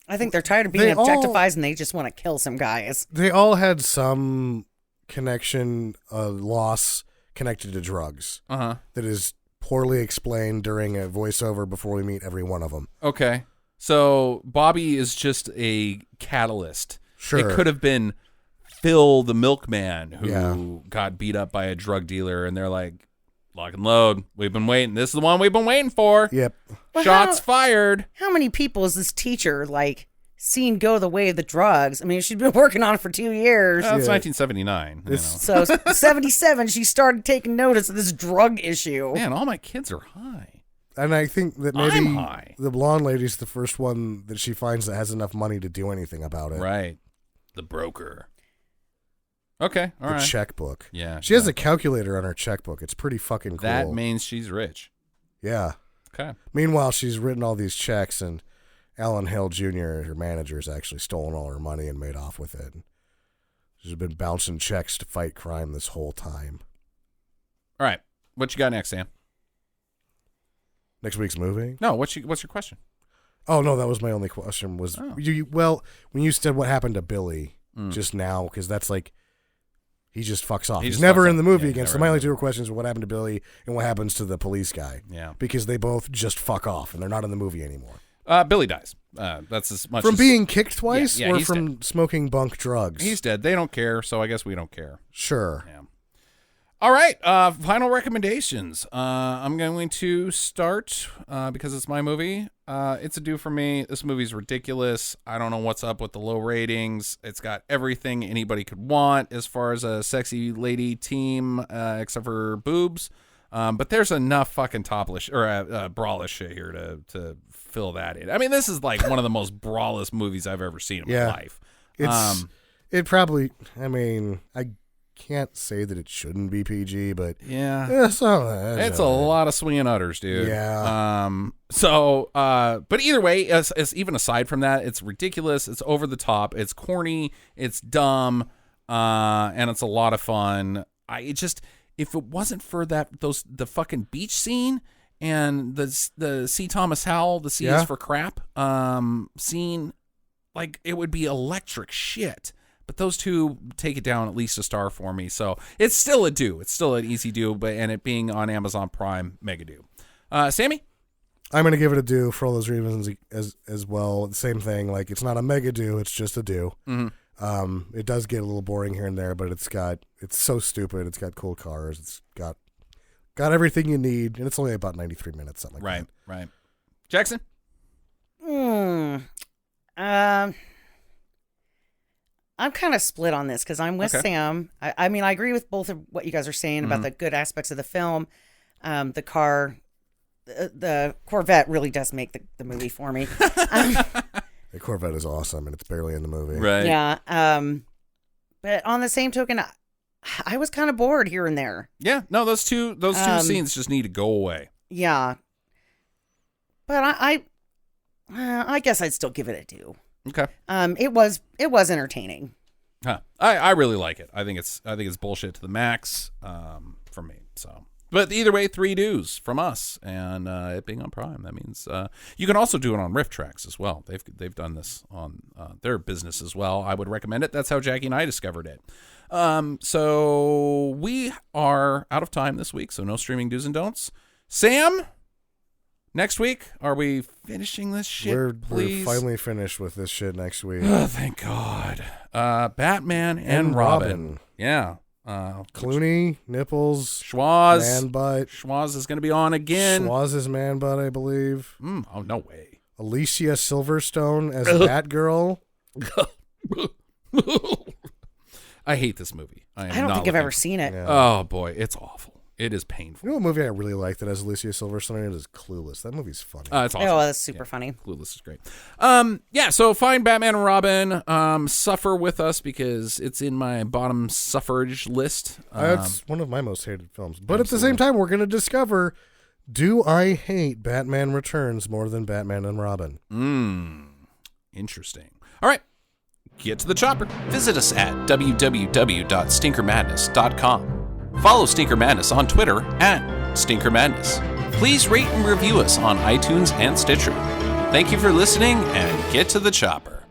I think they're tired of being They all- objectified and they just want to kill some guys. They all had some connection, loss connected to drugs. Uh-huh. That is poorly explained during a voiceover before we meet every one of them. Okay. So Bobby is just a catalyst. Sure. It could have been Phil the milkman who Yeah. got beat up by a drug dealer, and they're like, lock and load. We've been waiting. This is the one we've been waiting for. Yep. Well, Shots fired. How many people is this teacher, like, seen go the way of the drugs? I mean, she's been working on it for 2 years. Well, it's 1979. You know. So 77, she started taking notice of this drug issue. Man, all my kids are high. And I think that I'm maybe high. the blonde lady's the first one that she finds that has enough money to do anything about it. Right. The broker. Okay. All The right. checkbook. Yeah. She has a calculator on her checkbook. It's pretty fucking cool. That means she's rich. Yeah. Okay. Meanwhile, she's written all these checks, and Alan Hill Jr., her manager, has actually stolen all her money and made off with it. She's been bouncing checks to fight crime this whole time. All right. What you got next, Sam? Next week's movie? No, what's your question? Oh, no, that was my only question. Was well, when you said what happened to Billy just now, because that's like, he just fucks off. He He's just never fucks in the off. movie Yeah, again. So never my in only the two questions were what happened to Billy and what happens to the police guy. Yeah. Because they both just fuck off and they're not in the movie anymore. Billy dies. That's as much From as, being kicked twice Yeah, or he's from smoking bunk drugs? He's dead. They don't care, so I guess we don't care. Sure. Yeah. All right. Final recommendations. I'm going to start because it's my movie. It's a do for me. This movie's ridiculous. I don't know what's up with the low ratings. It's got everything anybody could want as far as a sexy lady team, except for boobs. But there's enough fucking topless or braless shit here to fill that in. I mean, this is like one of the most braless movies I've ever seen in my life. It probably, I mean, I can't say that it shouldn't be PG, but yeah, it's a lot of swinging udders, dude. Yeah. But either way, as even aside from that, it's ridiculous. It's over the top. It's corny. It's dumb. And it's a lot of fun. If it wasn't for the fucking beach scene and the C. Thomas Howell, the C is for crap, scene, like it would be electric shit. But those two take it down at least a star for me. So it's still a do. It's still an easy do, and it being on Amazon Prime, mega do. Sammy? I'm going to give it a do for all those reasons as well. Same thing. Like, it's not a mega do. It's just a do. Mm-hmm. It does get a little boring here and there, but it's so stupid. It's got cool cars. It's got everything you need, and it's only about 93 minutes, something like that. Right. Jackson? I'm kind of split on this because I'm with Sam. I mean, I agree with both of what you guys are saying about the good aspects of the film. The car, the Corvette really does make the movie for me. The Corvette is awesome, and it's barely in the movie. Right. Yeah. But on the same token, I was kind of bored here and there. Yeah. No, those two scenes just need to go away. Yeah. But I guess I'd still give it a do. Okay. It was entertaining. Huh. I really like it. I think it's bullshit to the max for me. So, but either way, 3 do's from us, and it being on Prime, that means you can also do it on Riff Tracks as well. They've done this on their business as well. I would recommend it. That's how Jackie and I discovered it. So we are out of time this week, so no streaming do's and don'ts. Sam, next week, are we finishing this shit, We're please? finally finished with this shit next week. Oh, thank God. Batman and Robin. Yeah. Clooney, nipples, Schwaz. man butt. Schwaz is going to be on again. Schwaz's man butt, I believe. Oh, no way. Alicia Silverstone as Batgirl. I hate this movie. I don't think I've ever seen it. Yeah. Oh, boy. It's awful. It is painful. You know what movie I really like that has Alicia Silverstone in it is Clueless. That movie's funny. It's awesome. Oh, that's super funny. Clueless is great. So find Batman and Robin. Suffer with us because it's in my bottom suffrage list. It's one of my most hated films. But at the same time, we're going to discover, do I hate Batman Returns more than Batman and Robin? Interesting. All right. Get to the chopper. Visit us at www.stinkermadness.com. Follow Stinker Madness on Twitter at Stinker Madness. Please rate and review us on iTunes and Stitcher. Thank you for listening, and get to the chopper.